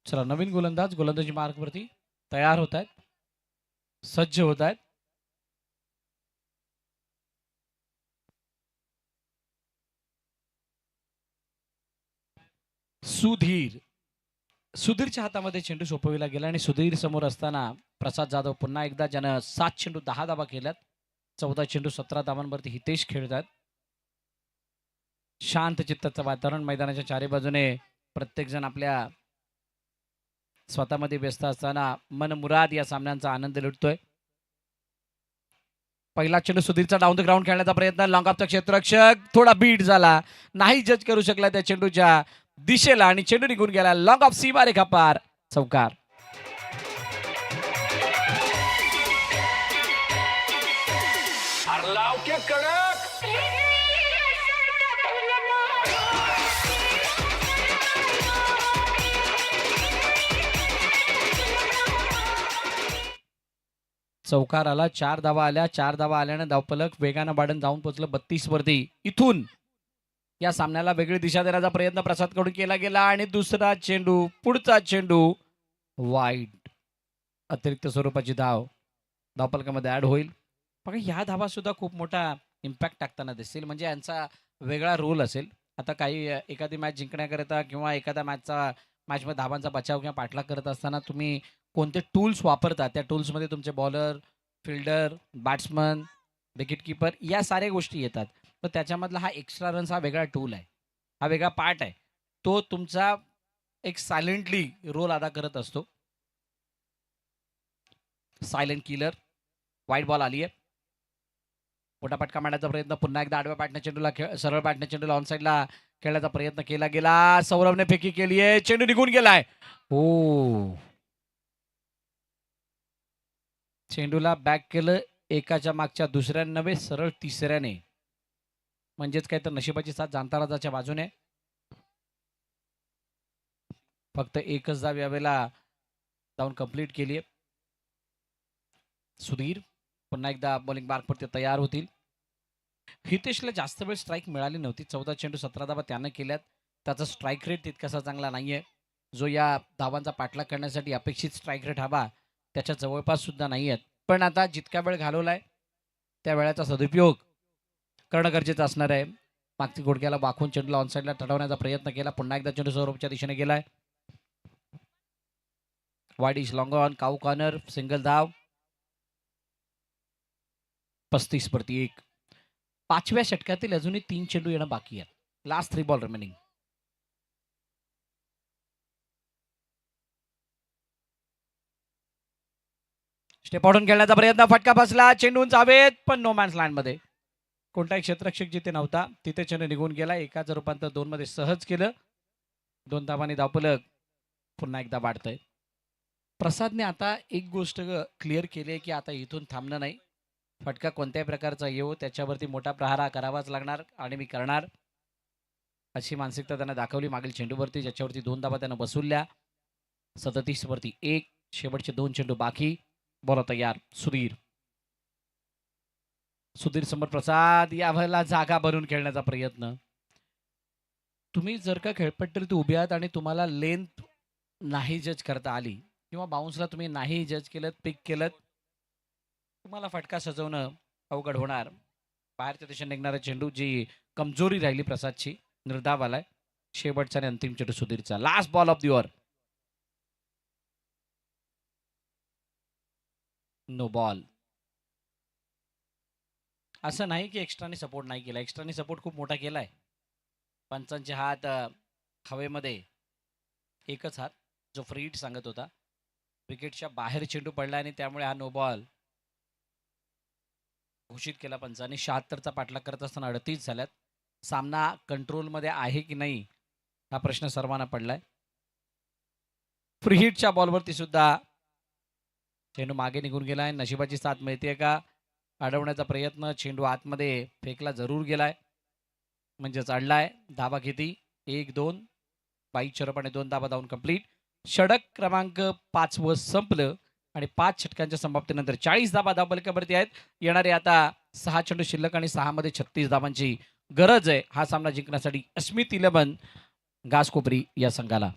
चला नवीन गोलंदाजी मार्कवरती तयार होत आहेत, सज्ज होत आहेत. सुधीरच्या हातामध्ये चेंडू सोपविला गेला आणि सुधीर समोर असताना प्रसाद जाधव पुन्हा एकदा, ज्यानं 7 चेंडू 10 धावा केल्यात, 14 चेंडू 17 धावांवरती हितेश खेळतात. शांत चित्ताचं वातावरण मैदानाच्या चारी बाजूने, प्रत्येक जण आपल्या स्वतःमध्ये व्यस्त असताना मनमुराद या सामन्यांचा आनंद लुटतोय. पहिला चेंडू सुधीरचा डाऊन द ग्राउंड खेळण्याचा प्रयत्न, लॉंग ऑफचा क्षेत्ररक्षक थोडा बीट झाला, नाही जज करू शकला त्या चेंडूच्या दिशेला आणि चेंडू निघून गेला. लॉंग ऑफ सीमारेखा पार, चौकार. चौकार आला, 4 धावा आल्या. 4 धावा आल्याने धावफलक वेगानं वाढून जाऊन पोहोचलं 32 वरती. इथून या सामन्याला वेगळी दिशा देण्याचा प्रयत्न प्रसाद कडून केला गेला आणि दुसरा चेंडू, पुढचा चेंडू वाईड, अतिरिक्त स्वरूपाची धावफलकामध्ये ऍड होईल. बघा ह्या धावा सुद्धा खूप मोठा इम्पॅक्ट टाकताना दिसतील, म्हणजे यांचा वेगळा रोल असेल. आता काही एखादी मॅच जिंकण्याकरिता किंवा एखाद्या मॅचमध्ये धावांचा बचाव किंवा पाठलाग करत असताना तुम्ही कोणते टूल्स वापरता, त्या टूल्समध्ये तुमचे bowler, fielder, batsman, wicket keeper या साऱ्या गोष्टी येतात. तर त्याच्यामधला हा एक्स्ट्रा रन्स हा वेगळा टूल आहे, हा वेगळा पार्ट आहे. तो तुमचा एक सायलेंटली रोल अदा करत असतो. Silent killer. वाईट बॉल आली आहे. मोठा फटका मारण्याचा प्रयत्न, पुन्हा एकदा आडव्या बॅटने चेंडूला सरळ बॅटने चेंडूला ऑन साईडला खेळण्याचा प्रयत्न केला गेला. सौरभने फेकी केली आहे, चेंडू निघून गेलाय. हो, चेंडूला बॅक केलं एकाच्या मागच्या दुसऱ्या नव्हे, सरळ तिसऱ्याने. म्हणजेच काय तर नशिबाची साथ जाणताराजाच्या बाजूने. फक्त एकच धाव यावेळेला धावून कंप्लीट केली आहे. सुधीर पुन्हा एकदा बॉलिंग मार्कवरती तयार होतील. हितेशला जास्त वेळ स्ट्राईक मिळाली नव्हती. 14 चेंडू 17 धावा त्यानं केल्यात. त्याचा स्ट्राईक रेट तितकासा चांगला नाहीये. जो या धावांचा पाठलाग करण्यासाठी अपेक्षित स्ट्राईक रेट हवा त्याच्या जवळपास सुद्धा नाही आहेत. पण आता जितका वेळ घालवलाय त्या वेळाचा सदुपयोग करणं गरजेचं असणार आहे. मागची घोडक्याला वाकून चेंडूला ऑनसाईडला तडवण्याचा प्रयत्न केला. पुन्हा एकदा चेंडू सौरभच्या दिशेने गेलाय. Wide is long on, cow corner, single धाव. 35 वरती 1. 5व्या षटकातील अजूनही 3 चेंडू येणं बाकी आहेत. Last 3 ball remaining. स्टेप आउटून खेळण्याचा प्रयत्न, फटका बसला, चेंडू हवेत पण नो मॅन्स लँड मध्ये. कोणताही क्षेत्ररक्षक जिथे नव्हता तिथे चेंडू निघून गेला. एकाचं रूपांतर 2 मध्ये सहज केलं. 2 धावांनी धावफलक पुन्हा एकदा वाढतंय. प्रसादने आता एक गोष्ट क्लिअर केली आहे की आता इथून थांबणं नाही. फटका कोणत्याही प्रकारचा येऊ त्याच्यावरती मोठा प्रहार करावाच लागणार आणि मी करणार अशी मानसिकता त्यांना दाखवली मागील चेंडूवरती, ज्याच्यावरती 2 धावा त्यानं बसवल्या. 37 वरती 1. शेवटचे 2 चेंडू बाकी. बॉल तयार. सुधीर समोर प्रसाद. यावेळेला जागा भरून खेळण्याचा प्रयत्न. तुम्ही जर का खेळपट्टीवरती उभे आहात आणि तुम्हाला लेंथ नाही जज करता आली किंवा बाउन्सला तुम्ही नाही जज केलं, पिक केलं, तुम्हाला फटका सजवणं अवघड होणार. बाहेरच्या दिशेने निघणारा चेंडू जी कमजोरी राहिली प्रसादची, निर्धाव आलाय. शेवटचा आणि अंतिम चेंडू सुधीरचा. Last ball of the over. No ball. असं नाही की एक्स्ट्राने सपोर्ट नाही केला. एक्स्ट्राने सपोर्ट खूप मोठा केलाय. पंचांचे हात हवेमध्ये, एकच हात जो फ्री हिट सांगत होता. विकेटच्या बाहेर चेंडू पडला आणि त्यामुळे हा नो बॉल घोषित केला पंचांनी. 76चा पाठलाग करत असताना 38 झाल्यात. सामना कंट्रोलमध्ये आहे की नाही हा प्रश्न सर्वांना पडलाय. फ्री हिटच्या बॉलवरती सुद्धा चेंडू मागे निघून गेलाय. नशिबाची साथ मिळते का अडवण्याचा प्रयत्न, चेंडू आतमध्ये फेकला जरूर गेलाय म्हणजेच अडलाय. धावा किती? 1-2. 22 चेंडूने 2 धावा धावून कंप्लीट. षटक क्रमांक 5 संपलं आणि 5 षटकांच्या समाप्तीनंतर 40 धाबा धावफलकावरती आहेत. येणारे आता 6 चेंडू शिल्लक आणि 6 मध्ये 36 धावांची गरज आहे हा सामना जिंकण्यासाठी अस्मित 11 घासकोपरी या संघाला.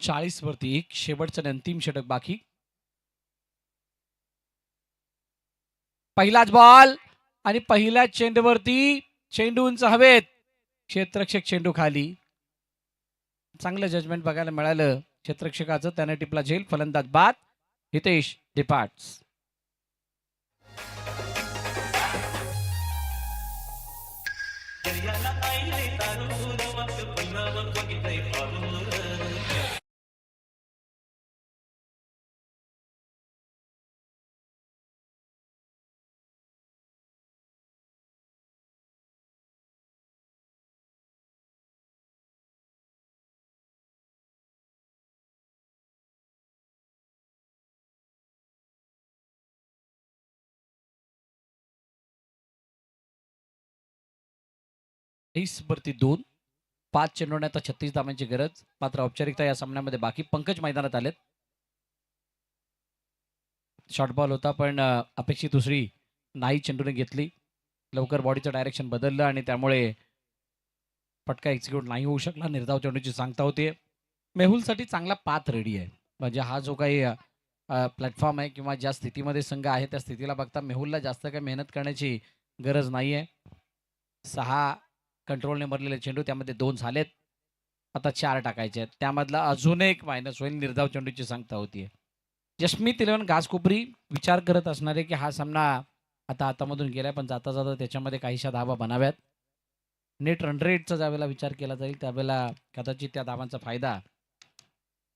चाळीस वरती एक शेवटचं आणि अंतिम षटक बाकी. पहिलाच बॉल आणि पहिल्याच चेंडूवरती चेंडू उंच हवेत, क्षेत्ररक्षक चेंडू खाली. चांगलं जजमेंट बघायला मिळालं क्षेत्ररक्षकाचं, त्याने टिपला झेल. फलंदाज बाद, हितेश डिपार्ट्स. वरती 2, 5 चेंडू आता 36 धावांची गरज. मात्र औपचारिकता या सामन्यामध्ये बाकी. पंकज मैदानात आलेत. शॉर्ट बॉल होता पण अपेक्षित दुसरी नाही चेंडूने घेतली. लवकर बॉडीचं डायरेक्शन बदललं आणि त्यामुळे पटका एक्झिक्यूट नाही होऊ शकला. निर्धाव चेंडूची सांगता होते. मेहुलसाठी चांगला पाथ रेडी आहे. म्हणजे हा जो काही प्लॅटफॉर्म आहे किंवा ज्या स्थितीमध्ये संघ आहे त्या स्थितीला बघता मेहुलला जास्त काही मेहनत करण्याची गरज नाही आहे. 6 कंट्रोलने भरलेले चेंडू, त्यामध्ये 2 झालेत. आता 4 टाकायचे आहेत. त्यामधला अजून एक मायनस होईल. निर्धाव चेंडूची सांगता होतीये. जसमीत 11 घासकोपरी विचार करत असणारे की हा सामना आता हातामधून गेलाय पण जाता जाता त्याच्यामध्ये काहीशा धावा बनाव्यात. नेट रन रेटचा ज्यावेळेला विचार केला जाईल त्यावेळेला कदाचित त्या धावांचा फायदा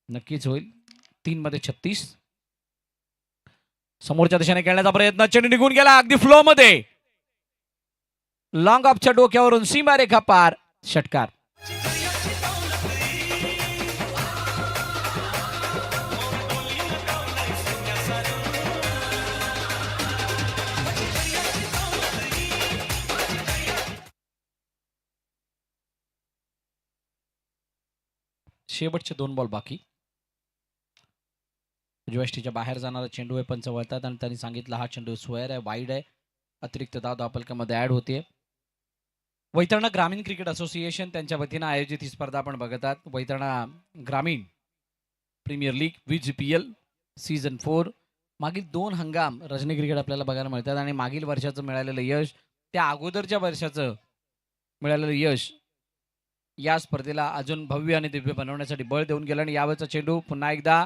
नक्कीच होईल. 3 मध्ये 36. समोरच्या दिशेने खेळण्याचा प्रयत्न, चेंडू निघून गेला अगदी फ्लो मध्ये. लॉंग ऑफच्या डोक्यावरून सीमारेखा पार, षटकार. शेवटचे 2 बॉल बाकी. उजव्या बाहेर जाणारा चेंडू आहे. पंच वळतात आणि त्यांनी सांगितलं हा चेंडू स्क्वेअर आहे, वाईड आहे. अतिरिक्त धाव धावफलकामध्ये ऍड होते. वैतरणा ग्रामीण क्रिकेट असोसिएशन त्यांच्या वतीनं आयोजित ही स्पर्धा आपण बघतात. वैतरणा ग्रामीण प्रीमियर लीग VGPL सीझन 4 मागील 2 हंगाम रजनी क्रिकेट आपल्याला बघायला मिळतात आणि मागील वर्षाचं मिळालेलं यश, त्या अगोदरच्या वर्षाचं मिळालेलं यश या स्पर्धेला अजून भव्य आणि दिव्य बनवण्यासाठी बळ देऊन गेला. आणि यावेळचा चेंडू पुन्हा एकदा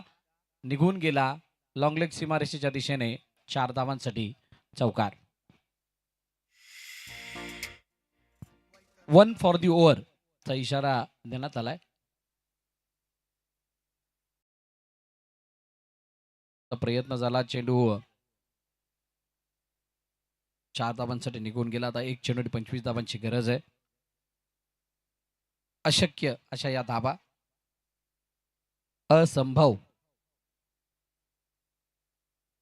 निघून गेला लॉंग लेग सीमारेषेच्या दिशेने. 4 धावांसाठी चौकार. 1 फॉर दी ओव्हर चा इशारा देण्यात आलाय. प्रयत्न झाला, चेंडू 4 धावांसाठी निघून गेला. आता एक चेंडू 25 धावांची गरज आहे. अशक्य अशा या धावा, असंभव.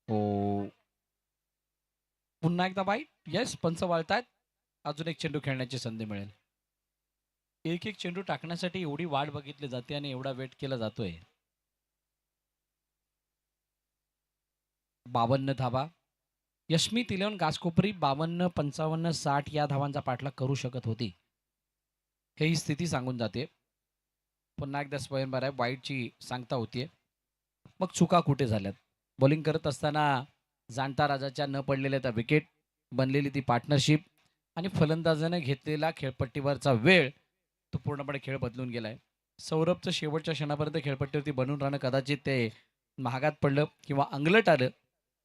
हो, पुन्हा एकदा बाईट. यस, पंच वाळतायत. अजून एक चेंडू खेळण्याची संधी मिळेल. एक एक चेंडू टाकण्यासाठी एवढी वाट बघितली जाते आणि एवढा वेट केला जातोय. 52 धावा. यशमीत 11 घासकोपरी 52, 55, 60 या धावांचा पाठलाग करू शकत होती. हे ही स्थिती सांगून जाते. पुन्हा एकदा स्वयंवर आहे, वाईटची सांगता होतीये. मग चुका कुठे झाल्यात? बॉलिंग करत असताना जाणता राजाच्या न पडलेल्या त्या विकेट, बनलेली ती पार्टनरशिप आणि फलंदाजाने घेतलेला खेळपट्टीवरचा वेळ तो पूर्णपणे खेळ बदलून गेलाय. सौरभचं शेवटच्या क्षणापर्यंत खेळपट्टीवरती बनून राहणं कदाचित ते महागात पडलं किंवा अंगलट आलं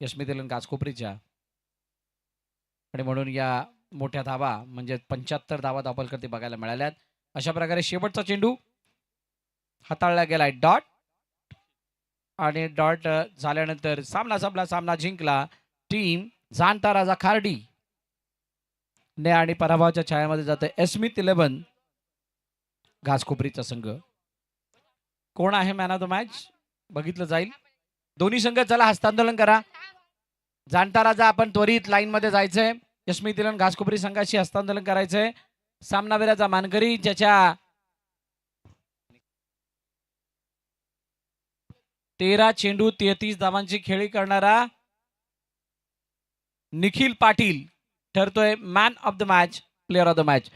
यशमी तेलन घासकोपरीच्या. आणि म्हणून या मोठ्या धावा म्हणजे 75 धावा धावफलकावरती बघायला मिळाल्यात. अशा प्रकारे शेवटचा चेंडू हाताळला गेलाय डॉट आणि डॉट झाल्यानंतर सामना संपला, सामना जिंकला टीम जाणता राजा खार्डी ने आणि पराभवाच्या छायामध्ये जाते एस्मिथ 11 घासकोपरीचा संघ. कोण आहे मॅन ऑफ द मॅच बघितलं जाईल. दोन्ही संघ चला हस्तांदोलन करा. जाणता राजा आपण त्वरित लाईन मध्ये जायचंय. यशमी तिलन घासकोपरी संघाशी हस्तांदोलन करायचंय. सामनावीराचा मानकरी ज्याच्या 13 चेंडू 33 धावांची खेळी करणारा निखिल पाटील ठरतोय man of the match, player of the match.